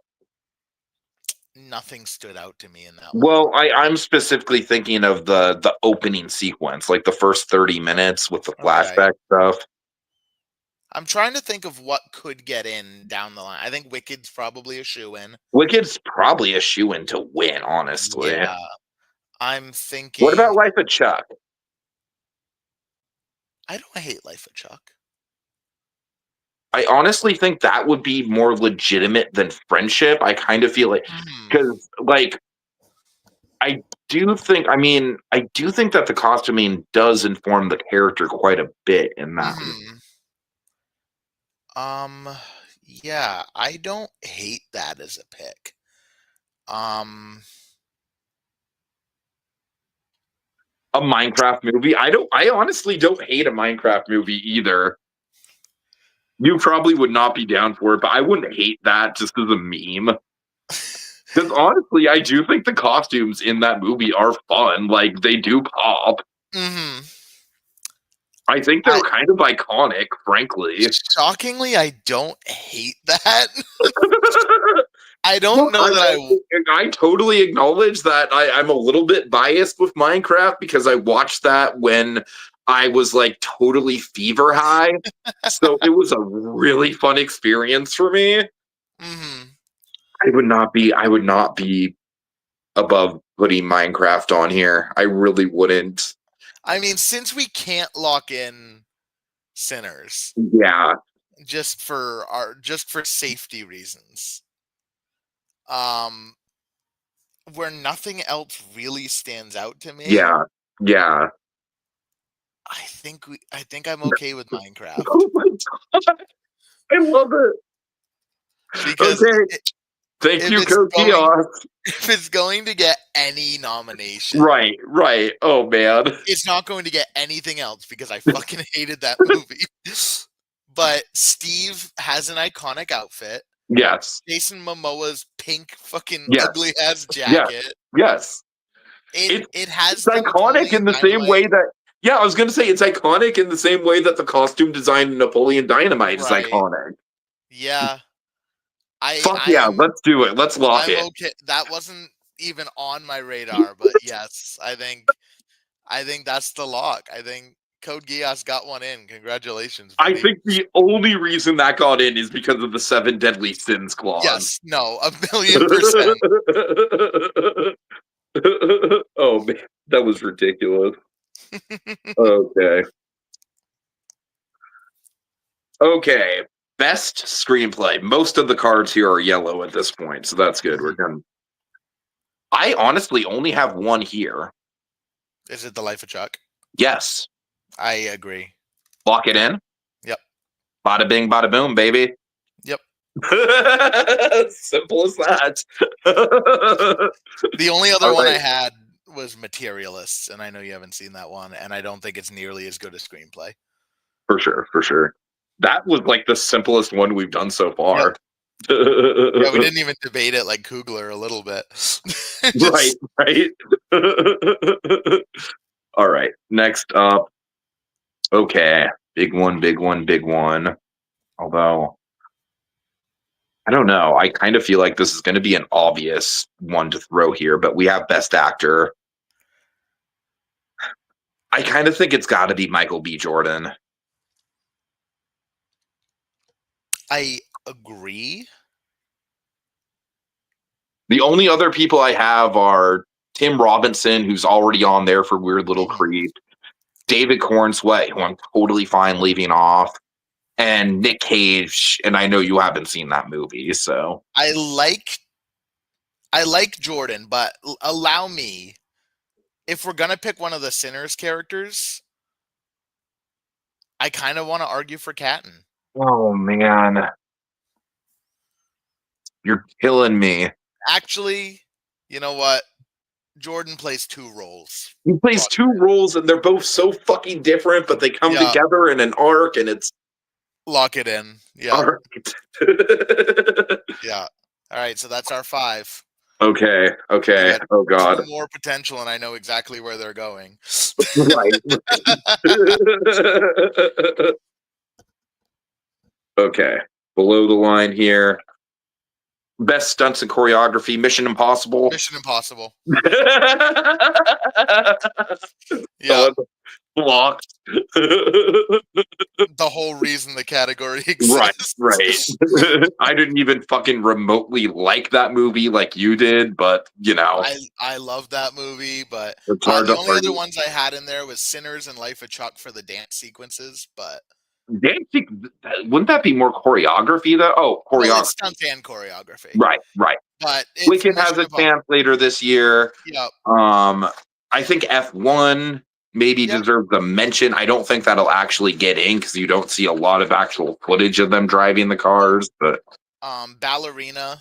Nothing stood out to me in that one. Well, I'm specifically thinking of the opening sequence, like the first 30 minutes with the Okay. flashback stuff. I'm trying to think of what could get in down the line. I think Wicked's probably a shoe in. Wicked's probably a shoe-in to win, honestly. Yeah. I'm What thinking about Life of Chuck? I don't hate Life of Chuck. I honestly think that would be more legitimate than Friendship. I kind of feel like Mhm. because like I do think that the costuming does inform the character quite a bit in that. Mhm. Um yeah, I don't hate that as a pick. Um A Minecraft movie. I honestly don't hate a Minecraft movie either. You probably would not be down for it, but I wouldn't hate that just as a meme. Because honestly, I do think the costumes in that movie are fun. Like they do pop. mhm. I think they're I kind of iconic, frankly. shockingly I don't hate that. I Look, don't know that I totally acknowledge that I'm a little bit biased with Minecraft because I watched that when I was like totally fever high. So it was a really fun experience for me. mhm. I would not be above putting Minecraft on here. I really wouldn't. I mean, since we can't lock in Sinners Yeah. just for safety reasons. Um where nothing else really stands out to me, Yeah. Yeah. I think I'm okay with Minecraft Oh my god. I love it. because Okay. Thank if you, it's Coach going Eos. if it's going to get any nomination, Right, right. Oh man. it's not going to get anything else because I fucking hated that movie. But Steve has an iconic outfit. Yes. Jason Momoa's pink fucking Yes. ugly ass Yes. jacket. Yes. It It's it has it's some iconic Napoleon in the same Dynamite. way that Yeah, I was going to say it's iconic in the same way that the costume design in Napoleon Dynamite is Right. iconic. Yeah. Fuck yeah, let's do it. Let's lock I'm it. okay. That wasn't even on my radar, but yes, I think that's the lock. I think Code Geass got one in. Congratulations, I buddy. think the only reason that got in is because of the 7 deadly sins clause. Yes, no, 1,000,000%. Oh man, that was ridiculous. Okay. Okay. Best screenplay. Most of the cards here are yellow at this point, so that's good. We're done. I honestly only have one here. Is it The Life of Chuck? Yes. I agree. Lock it in. Yep. Bada bing, bada boom, baby. Yep. Simple as that. The only other one right. I had was Materialists, and I know you haven't seen that one, and I don't think it's nearly as good a screenplay. For sure, for sure. That was like the simplest one we've done so far. Yep. Yeah, we didn't even debate it like Kugler a little bit. Right, right. All right, next up. Okay, big one, big one, big one. Although, I don't know. I kind of feel like this is going to be an obvious one to throw here, but we have Best Actor. I kind of think it's got to be Michael B. Jordan. I agree. The only other people I have are Tim Robinson, who's already on there for Weird Little Creep, David Cornsway, who I'm totally fine leaving off, and Nick Cage, and I know you haven't seen that movie, so I like Jordan, but allow me, if we're gonna pick one of the Sinners characters, I kind of want to argue for Catton. Oh man, you're killing me. Actually, you know what? Jordan plays 2 roles. He plays 2 roles, and they're both so fucking different, but they come together in an arc, and it's lock it in. Yeah. All right. Yeah. All right. So that's our 5. Okay. Okay. Oh God. 2 more potential, and I know exactly where they're going. Right. Okay. Below the line here. Best stunts and choreography, Mission Impossible. Mission Impossible. Yeah. Blocked. The whole reason the category exists. Right. I didn't even fucking remotely like that movie like you did, but you know. I love that movie, but it's hard the only other ones I had in there was Sinners and Life of Chuck for the dance sequences, but dancing, wouldn't that be more choreography though? Oh, choreography. Well, it's stunts and choreography. Right. But Wicked has a chance later this year. Yep. I think F1 maybe deserves a mention. I don't think that'll actually get in because you don't see a lot of actual footage of them driving the cars. But Ballerina,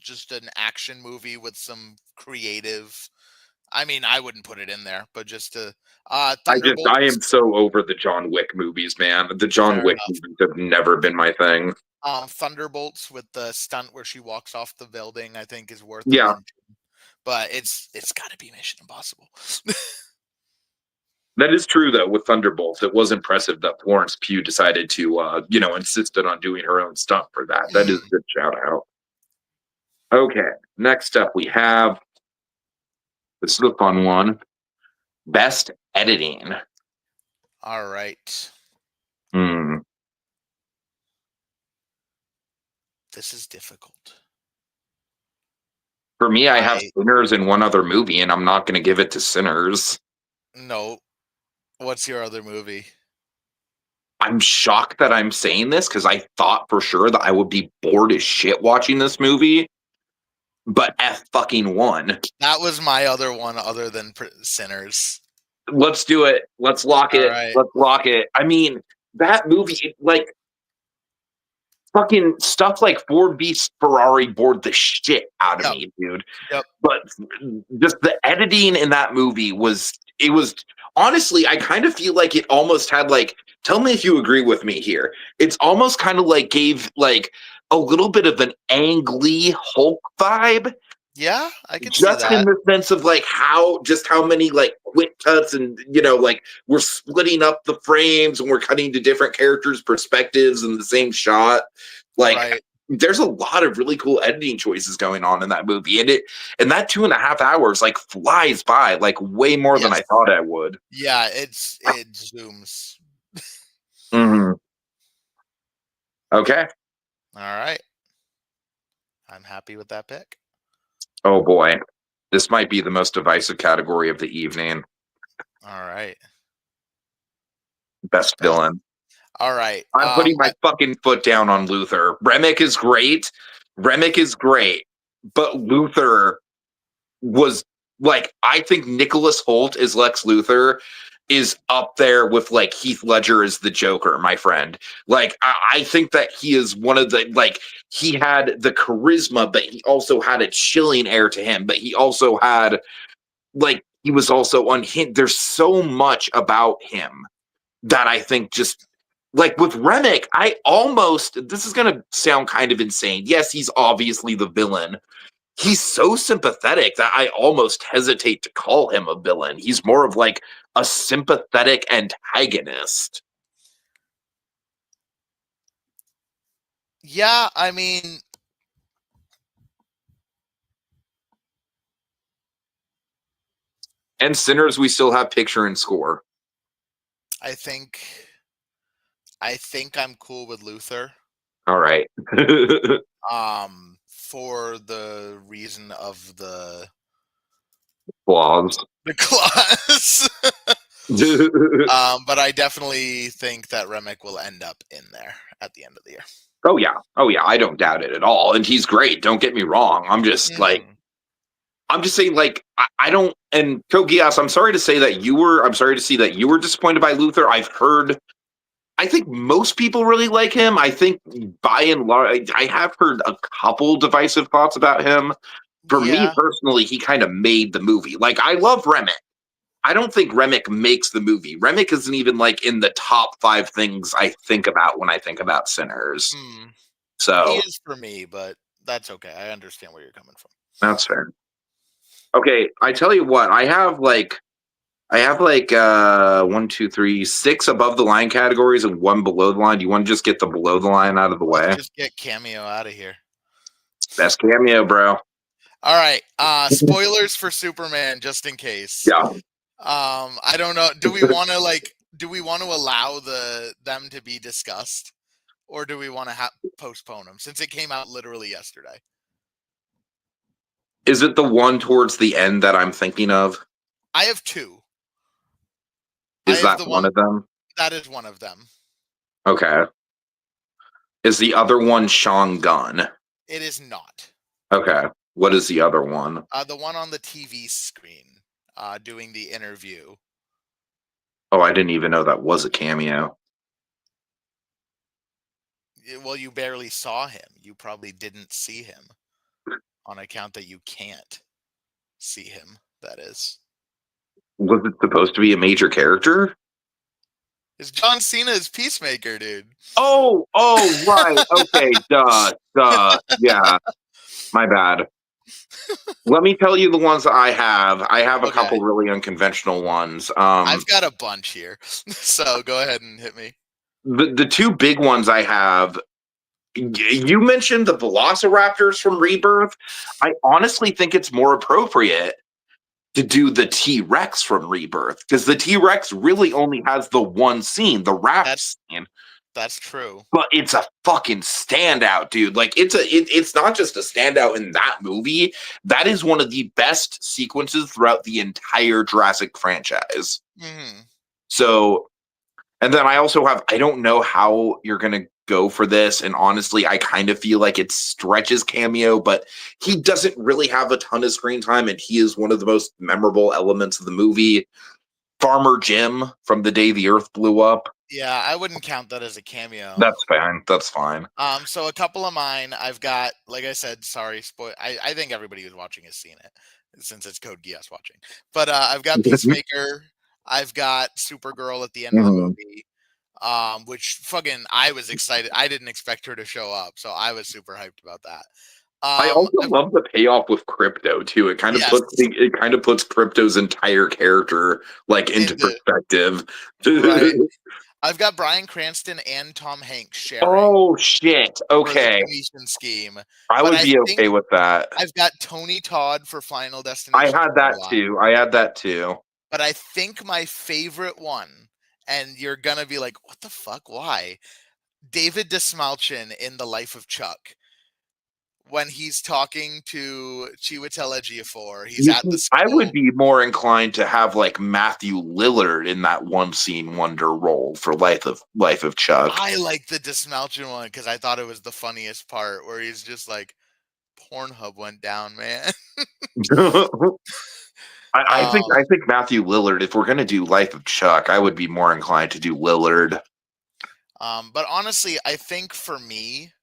just an action movie with some creative. I mean, I wouldn't put it in there, but just to I am so over the John Wick movies, man. The John Wick movies have never been my thing. Thunderbolts with the stunt where she walks off the building, I think is worth it. But it's got to be Mission Impossible. That is true, though. With Thunderbolts, it was impressive that Florence Pugh decided to, insisted on doing her own stuff for that. That is a good shout out. Okay, next up we have. This is a fun one. Best editing. All right. This is difficult. For me, I have Sinners in one other movie, and I'm not going to give it to Sinners. No. What's your other movie? I'm shocked that I'm saying this because I thought for sure that I would be bored as shit watching this movie. But F1. That was my other one other than Sinners. Let's do it. Let's lock it. Right. Let's lock it. I mean, that movie, like, fucking stuff like Ford v Ferrari bored the shit out of me, dude. Yep. But just the editing in that movie was honestly, I kind of feel like it almost had like, tell me if you agree with me here. It's almost kind of like gave like a little bit of an Ang Lee Hulk vibe Yeah, I can see Just in that. the sense of like how many like quick cuts and like we're splitting up the frames and we're cutting to different characters' perspectives in the same shot. Like Right. there's a lot of really cool editing choices going on in that movie, and that 2.5 hours like flies by like way more than I Yes. thought it would. Yeah, it zooms. Mhm. Okay. All right. I'm happy with that pick. Oh boy, this might be the most divisive category of the evening. All right. Best villain. All right. I'm putting my fucking foot down on Luther. Remick is great. But Luther was like, I think Nicholas Hoult as Lex Luthor is up there with like Heath Ledger as the Joker, my friend. Like, I think that he is one of the, like, he had the charisma, but he also had a chilling air to him, but he also had, like, he was also unhinged. There's so much about him that I think just like with Remick, this is going to sound kind of insane. Yes, he's obviously the villain. He's so sympathetic that I almost hesitate to call him a villain. He's more of like a sympathetic antagonist. Yeah, I mean, And Sinners, we still have picture and score. I think I'm cool with Luther. All right. For the reason of the Flaws. clause. But I definitely think that Remick will end up in there at the end of the year. Oh yeah. I don't doubt it at all. And he's great. Don't get me wrong. I'm just saying, like, I don't. And Kogias, I'm sorry to see that you were disappointed by Luther. I think most people really like him. I think by and large, I have heard a couple divisive thoughts about him. For me personally, he kind of made the movie. Like, I love Remick. I don't think Remick makes the movie. Remick isn't even like in the top 5 things I think about when I think about Sinners. He So is for me, but that's okay. I understand where you're coming from. that's fair. Okay, I tell you what, I have like 1, 2, 3, 6 above the line categories and 1 below the line. Do you want to just get the below the line out of the way? Let's just get Cameo out of here. Best cameo, bro. All right. Spoilers for Superman, just in case. Yeah. I don't know. Do we want to allow them to be discussed, or do we want to postpone them since it came out literally yesterday? Is it the one towards the end that I'm thinking of? I have 2. Is that one of them? That is one of them. Okay. Is the other one Sean Gunn? It is not. Okay. What is the other one? The one on the TV screen, doing the interview. Oh, I didn't even know that was a cameo. Well, you barely saw him. You probably didn't see him on account that you can't see him, that is. Was it supposed to be a major character? It's John Cena's Peacemaker, dude. Oh, right. Okay, duh. Yeah, my bad. Let me tell you the ones that I have. I have a couple really unconventional ones. I've got a bunch here, so go ahead and hit me. The 2 big ones I have, you mentioned the Velociraptors from Rebirth. I honestly think it's more appropriate to do the T-Rex from Rebirth, because the T-Rex really only has the one scene, the rap scene. That's true. But it's a fucking standout, dude. Like, it's not just a standout in that movie. That is one of the best sequences throughout the entire Jurassic franchise. Mm-hmm. So, and then I also have, I don't know how you're going to go for this, and honestly, I kind of feel like it stretches cameo, but he doesn't really have a ton of screen time, and he is one of the most memorable elements of the movie. Farmer Jim from The Day the Earth Blew Up. Yeah, I wouldn't count that as a cameo. That's fine. That's fine. So a couple of mine, I've got, like I said, sorry, I think everybody who's watching has seen it, since it's Code Geass watching. But I've got Peacemaker. I've got Supergirl at the end of the movie. Which fucking I was excited. I didn't expect her to show up, so I was super hyped about that. I also love the payoff with Crypto too. It kind of puts Crypto's entire character like into perspective. Right. I've got Bryan Cranston and Tom Hanks sharing. Oh shit! Okay, for the Commission scheme. I would be okay with that. I've got Tony Todd for Final Destination. I had that too. But I think my favorite one, and you're gonna be like, "What the fuck? Why?" David Desmalchin in The Life of Chuck. When he's talking to Chiwetel Ejiofor, he's at the school. I would be more inclined to have like Matthew Lillard in that one scene wonder role for Life of Chuck. I like the Desmalchin one because I thought it was the funniest part, where he's just like, "Pornhub went down, man." I think Matthew Lillard. If we're gonna do Life of Chuck, I would be more inclined to do Lillard. But honestly, I think for me,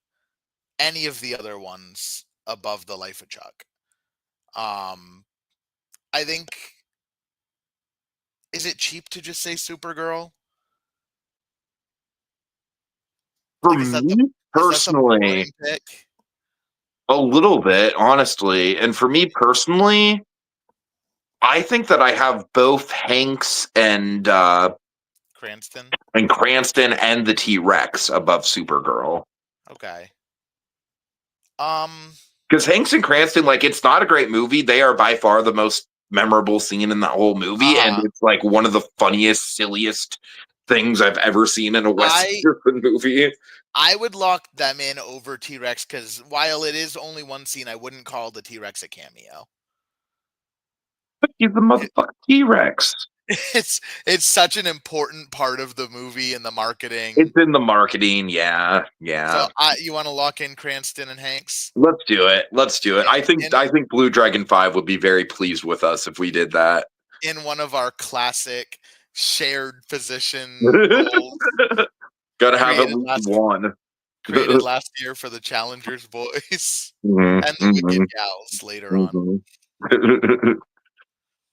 any of the other ones above The Life of Chuck. I think, is it cheap to just say Supergirl? For me personally, a little bit, honestly. And for me personally, I think that I have both Hanks and Cranston and the T-Rex above Supergirl. Okay. Because Hanks and Cranston, like, it's not a great movie. They are by far the most memorable scene in the whole movie, and it's like one of the funniest, silliest things I've ever seen in a Wes Anderson movie. I would lock them in over T-Rex because while it is only one scene, I wouldn't call the T-Rex a cameo. But he's the motherfucking T-Rex. It's such an important part of the movie and the marketing. It's in the marketing, yeah. So you want to lock in Cranston and Hanks? Let's do it. I think Blue Dragon 5 would be very pleased with us if we did that. In one of our classic shared position roles. Gotta have at least one. Created last year for the Challengers boys and the Wicked Gals later on.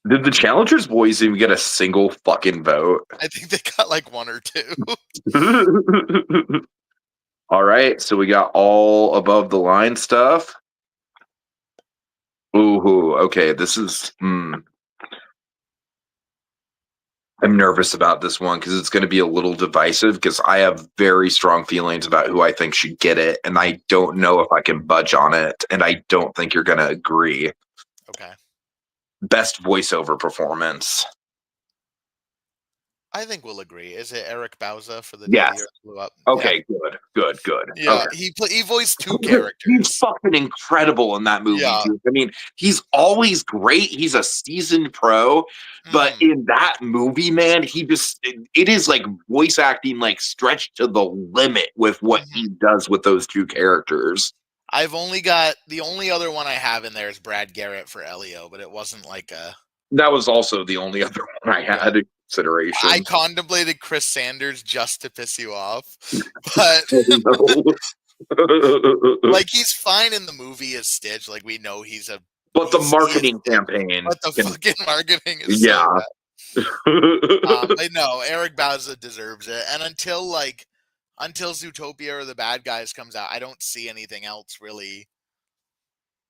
Did the Challengers boys even get a single fucking vote? I think they got like one or two. All right, so we got all above the line stuff. Ooh, okay, this is... I'm nervous about this one because it's going to be a little divisive because I have very strong feelings about who I think should get it, and I don't know if I can budge on it, and I don't think you're going to agree. Okay. Best voiceover performance. I think we'll agree. Is it Eric Bauza for the Yes. Day the Earth Blew Up? Okay, good. Yeah, okay. He voiced two characters. He's fucking incredible in that movie, dude. I mean, he's always great. He's a seasoned pro, but in that movie, man, it is like voice acting like stretched to the limit with what he does with those two characters. I've only got the only other one I have in there is Brad Garrett for Elio, but it wasn't like a. That was also the only other one I had in consideration. I contemplated Chris Sanders just to piss you off, but like he's fine in the movie as Stitch. Like we know he's a. But the marketing campaign. But the fucking marketing is so bad. I know Eric Bauza deserves it, and until Zootopia or The Bad Guys comes out, I don't see anything else really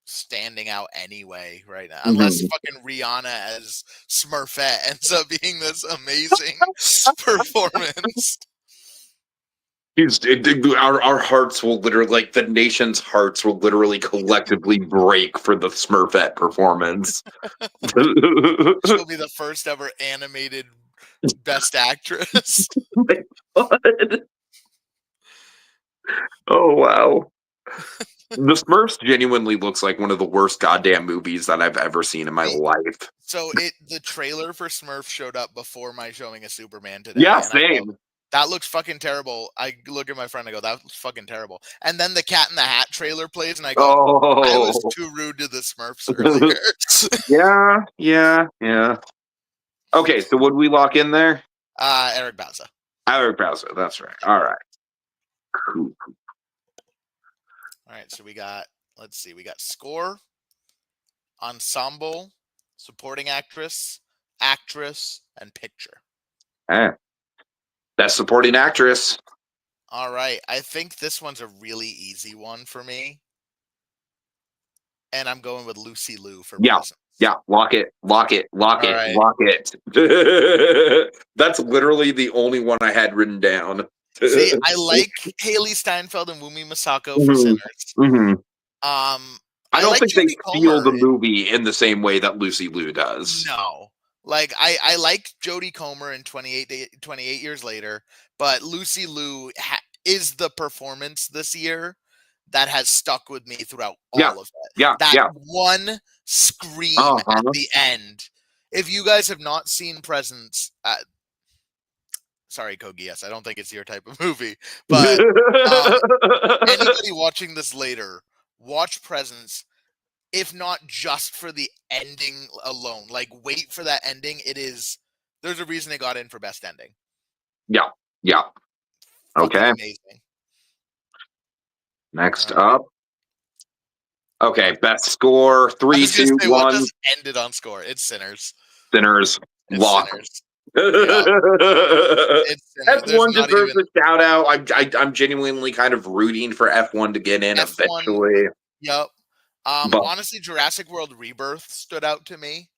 standing out anyway right now, unless fucking Rihanna as Smurfette ends up being this amazing performance. Our hearts will literally, like the nation's hearts will literally collectively break for the Smurfette performance. She'll be the first ever animated Best Actress. Oh my God. Oh wow. The Smurfs genuinely looks like one of the worst goddamn movies that I've ever seen in my life. So the trailer for Smurf showed up before my showing of Superman today. Yeah, same. That looks fucking terrible. I look at my friend, I go, that looks fucking terrible. And then the Cat in the Hat trailer plays, and I go, I was too rude to the Smurfs earlier. Yeah. Okay, so would we lock in there? Eric Bauza. Eric Bauza, that's right. All right. Cool. All right, so we got score, ensemble, supporting actress, and picture. Best supporting actress. All right, I think this one's a really easy one for me. And I'm going with Lucy Liu for Yeah. Presence. Yeah, lock it. All right. Lock it. That's literally the only one I had written down. See, I like Haley Steinfeld and Wumi Masako for Mhm, Sinners. mhm. I I don't like think they Jodie steal the Comer. movie in the same way that Lucy Liu does. No. Like, I like Jodie Comer in 28 Years Later, but Lucy Liu is the performance this year that has stuck with me throughout Yeah, all of it. yeah, That yeah. one scream Uh-huh. at the end. If you guys have not seen Presence, sorry, Kogi, yes, I don't think it's your type of movie, but anybody watching this later, watch Presence. If not just for the ending alone, like wait for that ending. There's a reason it got in for best ending. Yeah, yeah. Fucking Okay. amazing. Next All right. up. Okay, best score. I 3, was gonna 2, say, what 1. does ended on score? It's Sinners. Sinners. It's Lock. Sinners. Yeah. It's Sinners. There's F1 not deserves even a shout out. I'm genuinely kind of rooting for F1 to get in F1. eventually. Yep. But Honestly, Jurassic World Rebirth stood out to me.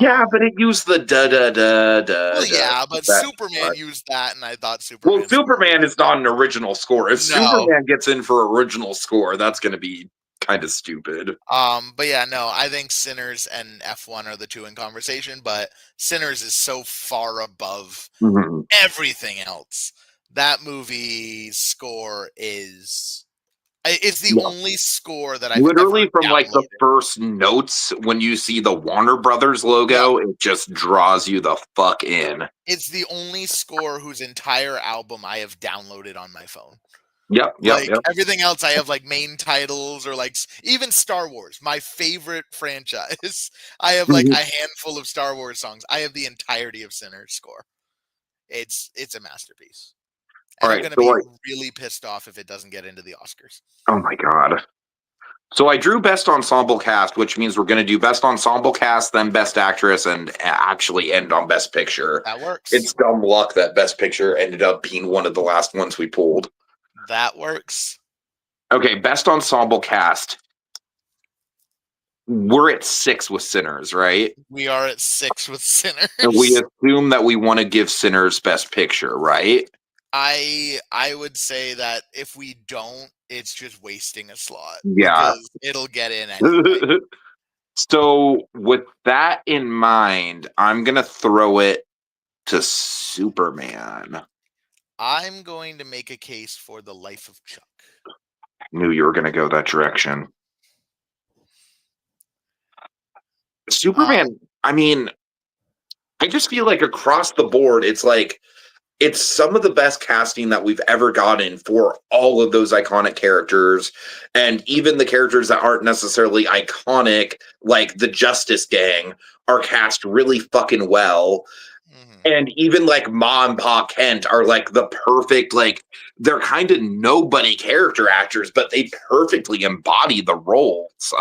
yeah, but it used the da da da da. Well, da. yeah, but That Superman part. used that, and I thought Superman. Well, Superman is not an original score. If No. Superman gets in for original score, that's going to be kind of stupid. But yeah, no, I think Sinners and F1 are the two in conversation, but Sinners is so far above everything else. That movie's score it's the only score that I've Literally ever from like the downloaded. first notes when you see the Warner Brothers logo, it just draws you the fuck in. It's the only score whose entire album I have downloaded on my phone. Yep. Everything else I have like main titles or like even Star Wars, my favorite franchise. I have like a handful of Star Wars songs. I have the entirety of Sinners score. It's a masterpiece. And I'm going to be really pissed off if it doesn't get into the Oscars. Oh my god. So I drew best ensemble cast, which means we're going to do best ensemble cast, then best actress, and actually end on best picture. That works. It's dumb luck that best picture ended up being one of the last ones we pulled. That works. Okay, best ensemble cast. We're at 6 with Sinners, right? We are at 6 with Sinners. And we assume that we want to give Sinners best picture, right? I would say that if we don't, it's just wasting a slot. Yeah. Because it'll get in anyway. So with that in mind, I'm going to throw it to Superman. I'm going to make a case for The Life of Chuck. I knew you were going to go that direction. Superman, I mean, I just feel like across the board, it's like, it's some of the best casting that we've ever gotten for all of those iconic characters. And even the characters that aren't necessarily iconic, like the Justice Gang, are cast really fucking well. And even like Ma and Pa Kent are like the perfect, like, they're kind of nobody character actors, but they perfectly embody the roles.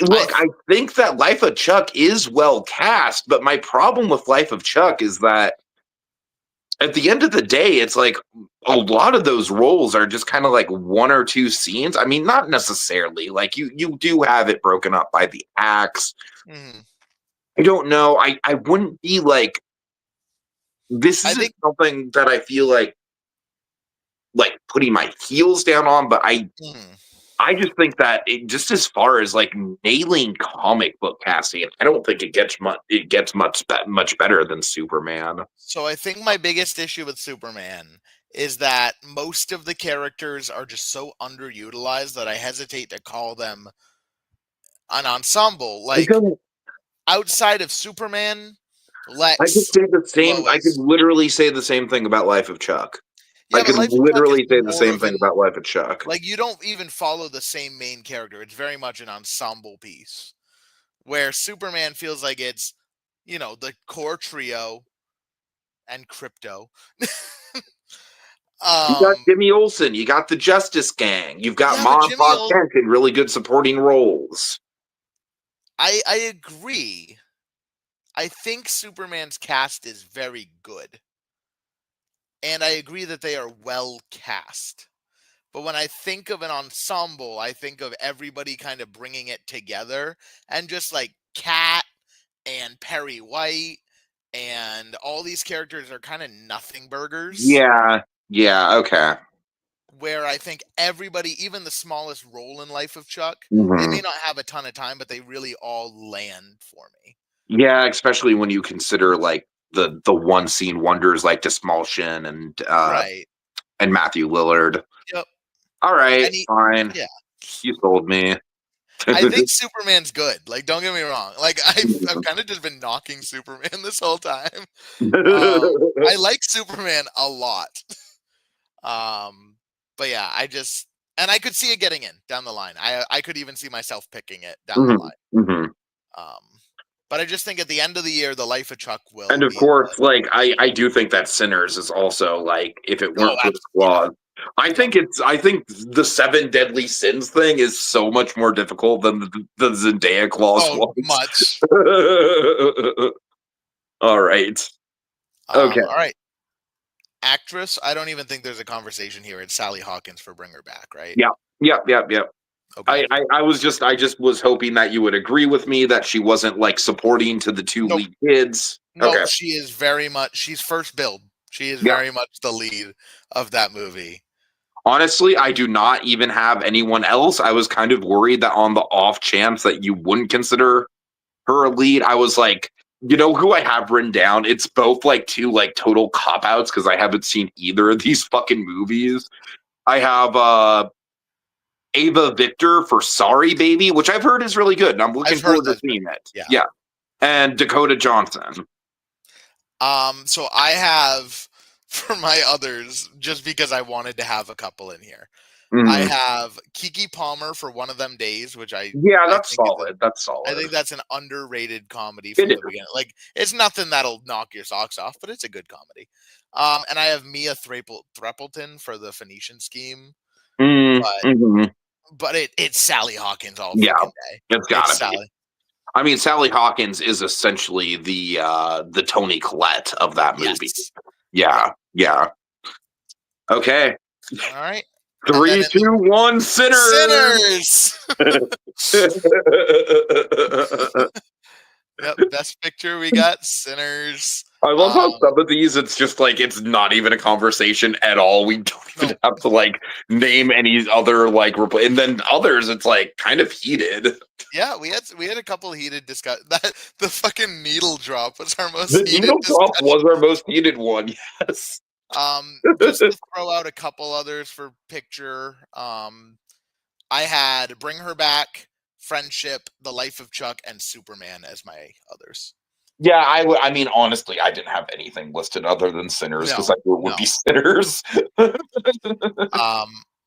Look, I think that Life of Chuck is well cast, but my problem with Life of Chuck is that at the end of the day, it's like a lot of those roles are just kind of like one or two scenes. I mean, not necessarily. Like you do have it broken up by the acts. I don't know. I wouldn't be like, this isn't something that I feel like putting my heels down on, but I just think that just as far as like nailing comic book casting, I don't think it gets much better than Superman. So I think my biggest issue with Superman is that most of the characters are just so underutilized that I hesitate to call them an ensemble. Like outside of Superman, Lex, I could say the same. Lois. I could literally say the same thing about Life of Chuck. Yeah, I could literally say the same thing about Life of Chuck. Like you don't even follow the same main character. It's very much an ensemble piece. Where Superman feels like it's, the core trio and Crypto. You got Jimmy Olsen. You got the Justice Gang. You've got Ma and Pa Kent in really good supporting roles. I agree. I think Superman's cast is very good. And I agree that they are well cast. But when I think of an ensemble, I think of everybody kind of bringing it together, and just like Kat and Perry White and all these characters are kind of nothing burgers. Yeah. Okay. Where I think everybody, even the smallest role in Life of Chuck, they Mhm. may not have a ton of time, but they really all land for me. Yeah, especially when you consider like the one scene wonders like Desmalshin Right. and Matthew Lillard. Yep. All right, And fine. yeah. You sold me. I think Superman's good. Like, don't get me wrong. Like, I've kind of just been knocking Superman this whole time. I like Superman a lot. But yeah, and I could see it getting in down the line. I could even see myself picking it down the line. Mhm. But I just think at the end of the year, the Life of Chuck will. And of course, like I do think that Sinners is also like, if it weren't for the clause, I think the 7 deadly sins thing is so much more difficult than the Zendaya clause was. Much. All right. Okay. All right. Actress, I don't even think there's a conversation here. It's Sally Hawkins for Bring Her Back, right? Yep. Okay. I just was hoping that you would agree with me that she wasn't like supporting to the 2 lead kids. No, Okay. she is very much. She's first build. She is very much the lead of that movie. Honestly, I do not even have anyone else. I was kind of worried that on the off chance that you wouldn't consider her a lead, I was like, you know who I have written down? It's both like 2 like total cop outs because I haven't seen either of these fucking movies. I have Ava Victor for Sorry Baby, which I've heard is really good, and I'm looking forward to seeing it. Yeah. And Dakota Johnson. So I have, for my others, just because I wanted to have a couple in here, I have Keke Palmer for One of Them Days, which that's solid. That's solid. I think that's an underrated comedy from the beginning. Like, it's nothing that'll knock your socks off, but it's a good comedy. And I have Mia Threppleton for The Phoenician Scheme. But it's Sally Hawkins all fucking day. It's gotta be. I mean, Sally Hawkins is essentially the Toni Collette of that movie. Yes. Yeah. Okay. All right. 3, 2, 1, Sinners. Yep. Best picture we got Sinners. I love how some of these, it's just like, it's not even a conversation at all. We don't even have to like name any other like, and then others, it's like kind of heated. Yeah, we had a couple heated discussions. The fucking needle drop was our most heated. The needle drop was our most heated one. Yes. Just to throw out a couple others for picture. I had Bring Her Back, Friendship, The Life of Chuck, and Superman as my others. Yeah, I mean, honestly, I didn't have anything listed other than Sinners because I knew it would be Sinners.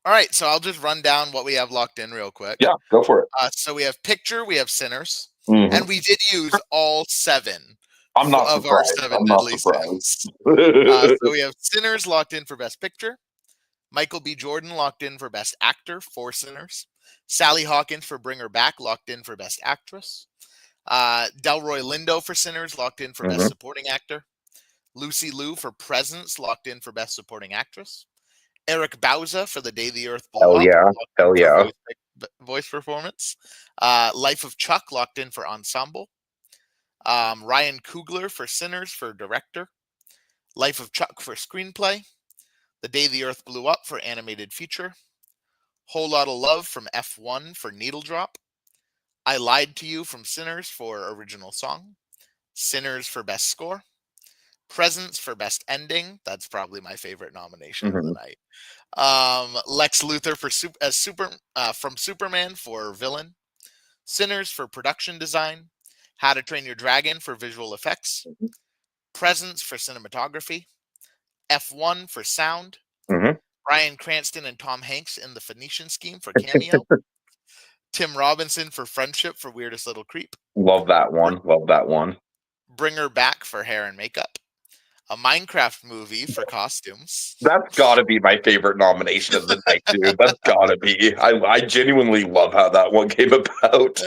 All right, so I'll just run down what we have locked in real quick. Yeah, go for it. So we have picture, we have Sinners, and we did use all 7. I'm not of surprised. Our 7 I'm not deadly surprised. sins. So we have Sinners locked in for Best Picture. Michael B. Jordan locked in for Best Actor for Sinners. Sally Hawkins for Bring Her Back locked in for Best Actress. Delroy Lindo for Sinners locked in for Best Supporting Actor. Lucy Liu for Presence locked in for Best Supporting Actress. Eric Bauza for The Day the Earth Blew Up. Hell yeah. Voice performance. Life of Chuck locked in for Ensemble. Ryan Coogler for Sinners for Director. Life of Chuck for Screenplay. The Day the Earth Blew Up for Animated Feature. Whole Lotta Love from F1 for Needle Drop. I Lied to You from Sinners for Original Song. Sinners for Best Score. Presence for Best Ending. That's probably my favorite nomination of the night. Lex Luthor from Superman for Villain. Sinners for Production Design. How to Train Your Dragon for Visual Effects. Presence for Cinematography. F1 for Sound. Bryan Cranston and Tom Hanks in The Phoenician Scheme for Cameo. Tim Robinson for Friendship for Weirdest Little Creep. Love that one. Bring Her Back for Hair and Makeup. A Minecraft movie for costumes. That's got to be my favorite nomination of the night, dude. That's got to be. I genuinely love how that one came about.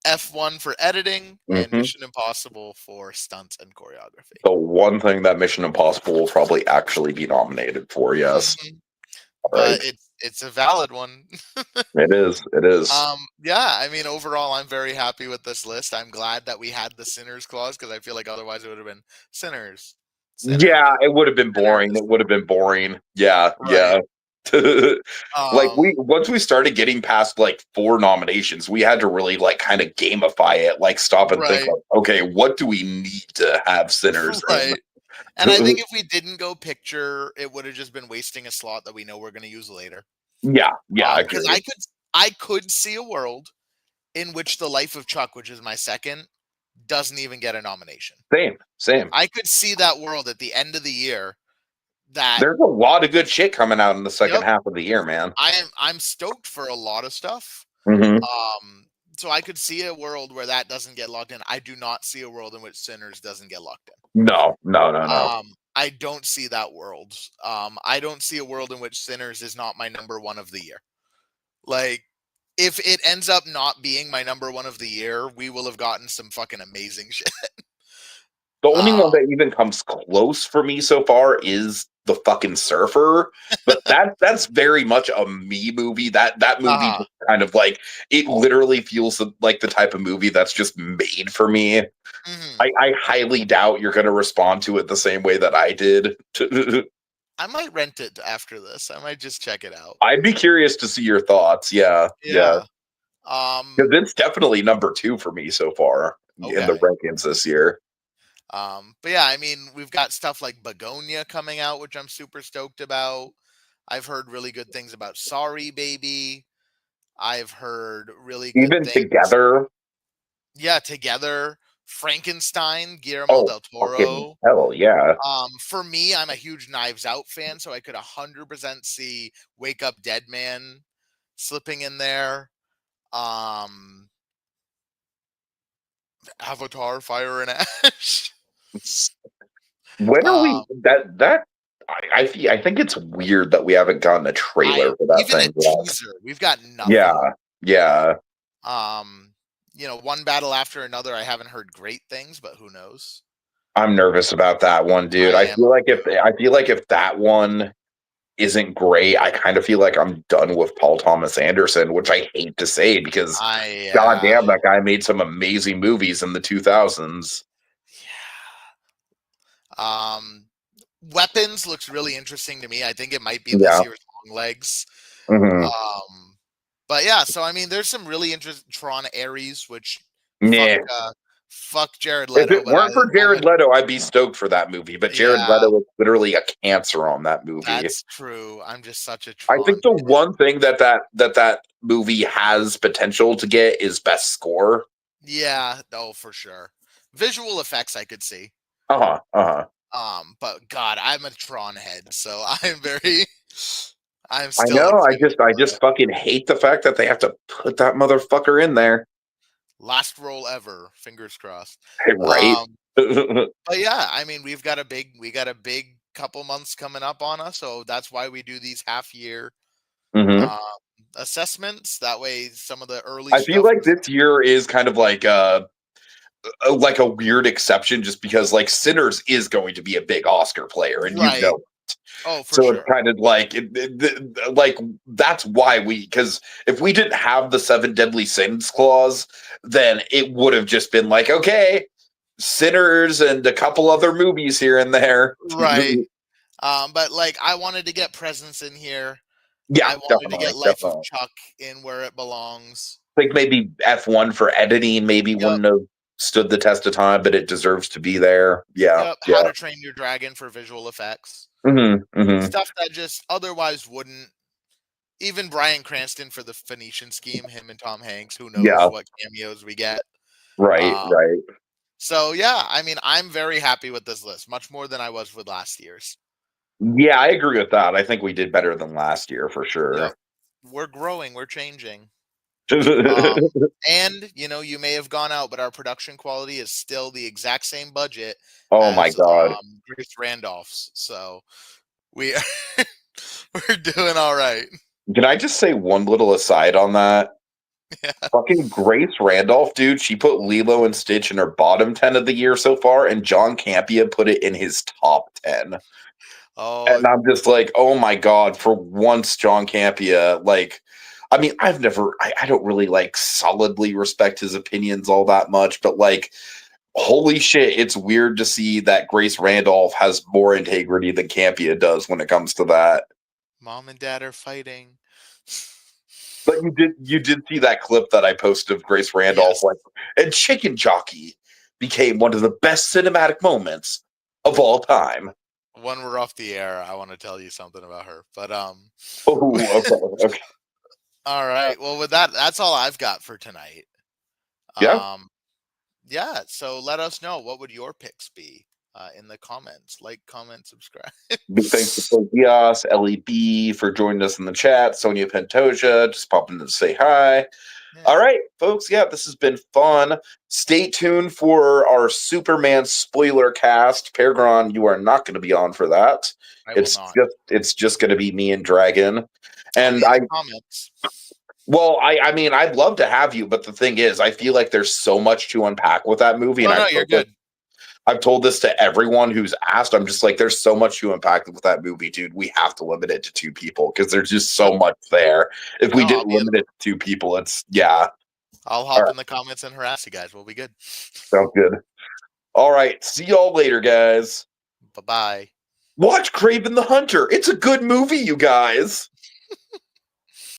F1 for editing, and Mhm. Mission Impossible for stunts and choreography. The one thing that Mission Impossible will probably actually be nominated for, yes. Mhm. All right. But it's a valid one. It is. It is. Yeah, I mean, overall, I'm very happy with this list. I'm glad that we had the Sinners clause because I feel like otherwise it would have been Sinners, Sinners, Yeah, it would have been boring. Sinners. It would have been boring. Yeah, Right. yeah. Like Um, once we started getting past like 4 nominations, we had to really like kind of gamify it, like stop and think right, like, okay, what do we need to have Sinners in? right. And I think if we didn't go picture, it would have just been wasting a slot that we know we're going to use later. Yeah, yeah, I Because agree. I could see a world in which The Life of Chuck, which is my second, doesn't even get a nomination. Same. I could see that world at the end of the year that There's a lot of good shit coming out in the second yep, half of the year, man. I'm stoked for a lot of stuff. Hmm. So I could see a world where that doesn't get locked in. I do not see a world in which Sinners doesn't get locked in. No. I don't see that world. I don't see a world in which Sinners is not my number one of the year. Like, if it ends up not being my number one of the year, we will have gotten some fucking amazing shit. The only Uh, one that even comes close for me so far is The Fucking Surfer, but that's very much a me movie. That movie uh-huh. just kind of like it literally feels like the type of movie that's just made for me. Mhm. I highly doubt you're going to respond to it the same way that I did. I might rent it after this. I might just check it out. I'd be curious to see your thoughts. Yeah, Yeah. because it's definitely number 2 for me so far in the Okay. rankings this year. But yeah, I mean, we've got stuff like Begonia coming out, which I'm super stoked about. I've heard really good things about Sorry Baby. I've heard really good Even things. together, Yeah, Together, Frankenstein, Guillermo oh del fucking Toro. hell, yeah. For me, I'm a huge Knives Out fan, so I could 100% see Wake Up Dead Man slipping in there. Um, Avatar, Fire and Ash. When are we um, that I think it's weird that we haven't gotten a trailer for that even a thing yet. teaser. We've got Yeah, nothing. yeah. Um, One battle after another. I haven't heard great things, but who knows? I'm nervous about that one, dude. I am too. I feel like if that one isn't great, I kind of feel like I'm done with Paul Thomas Anderson, which I hate to say because I goddamn, that guy made some amazing movies in the 2000s. yeah. Weapons looks really interesting to me. I think it might be this Yeah. year's Long Legs. Hmm. Um, but yeah, so I mean, there's some really interesting Tron Ares, which fuck, Yeah. fuck Jared If Leto, it but weren't for I'm a Jared Leto, I'd be stoked for that movie. But Jared yeah, Leto was literally a cancer on that movie. that's true. I'm just such a I Tron think the fan. one thing that movie has potential to get is best score. Yeah, oh for sure. Visual effects I could see. Uh-huh. But God, I'm a Tron head, so I'm very I'm I still know. excited I for it. just fucking hate the fact that they have to put that motherfucker in there. Last roll ever, fingers crossed. Right? Um, but yeah, I mean, we got a big couple months coming up on us, so that's why we do these half year Hmm. um, assessments. That way, some of the early I feel stuff like was this year is kind of like a weird exception just because like Sinners is going to be a big Oscar player and you right. know. Oh, for So it's sure. kind of like like that's why because if we didn't have the 7 deadly sins clause, then it would have just been like, okay, Sinners and a couple other movies here and there. Right. But like, I wanted to get Presence in here. Yeah, I wanted to definitely, get Life of definitely. Chuck in where it belongs. I think maybe F1 for editing maybe Yep. wouldn't have stood the test of time, but it deserves to be there. Yeah, Yep. How yeah. to Train Your Dragon for visual effects. Hmm. Stuff that just otherwise wouldn't. Even Bryan Cranston for the Phoenician Scheme, him and Tom Hanks. Who knows Yeah, what cameos we get? right, Um, right. so yeah, I mean, I'm very happy with this list, much more than I was with last year's. Yeah, I agree with that. I think we did better than last year for Yep, sure. we're growing, we're changing. Um, and you may have gone out, but our production quality is still the exact same budget Oh my as god. Grace Randolph's. So we we're doing all right. Can I just say one little aside on that? Yeah. Fucking Grace Randolph, dude. She put Lilo and Stitch in her bottom 10 of the year so far, and John Campea put it in his top 10. Oh, And I'm just like, oh my God, for once, John Campea, like, I mean, I don't really like solidly respect his opinions all that much, but like, holy shit, it's weird to see that Grace Randolph has more integrity than Campea does when it comes to that. mom and dad are fighting. But you did see that clip that I posted of Grace Randolph, Yes. like, and Chicken Jockey became one of the best cinematic moments of all time. When we're off the air, I want to tell you something about her. But Oh, okay, okay, all right. Well, with that, that's all I've got for tonight. yeah. Um, yeah. So let us know, what would your picks be in the comments? Like, comment, subscribe. Big thanks to Cole Diaz, LEB for joining us in the chat. Sonia Pantoja just popping in to say hi. Yeah. All right, folks. Yeah, this has been fun. Stay tuned for our Superman spoiler cast. PerGron, you are not going to be on for that. I will not. It's just going to be me and Dragon. I'll be And in the comments. I mean, I'd love to have you, but the thing is, I feel like there's so much to unpack with that movie, Oh and no, you're good. I've told this to everyone who's asked. I'm just like, there's so much to unpack with that movie, dude. We have to limit it to two people because there's just so much there. If we No, didn't limit it to two people, it's yeah. I'll All hop right, in the comments and harass you guys. We'll be good. sounds good. All right, see y'all later, guys. Bye bye. Watch Craven the Hunter. It's a good movie, you guys.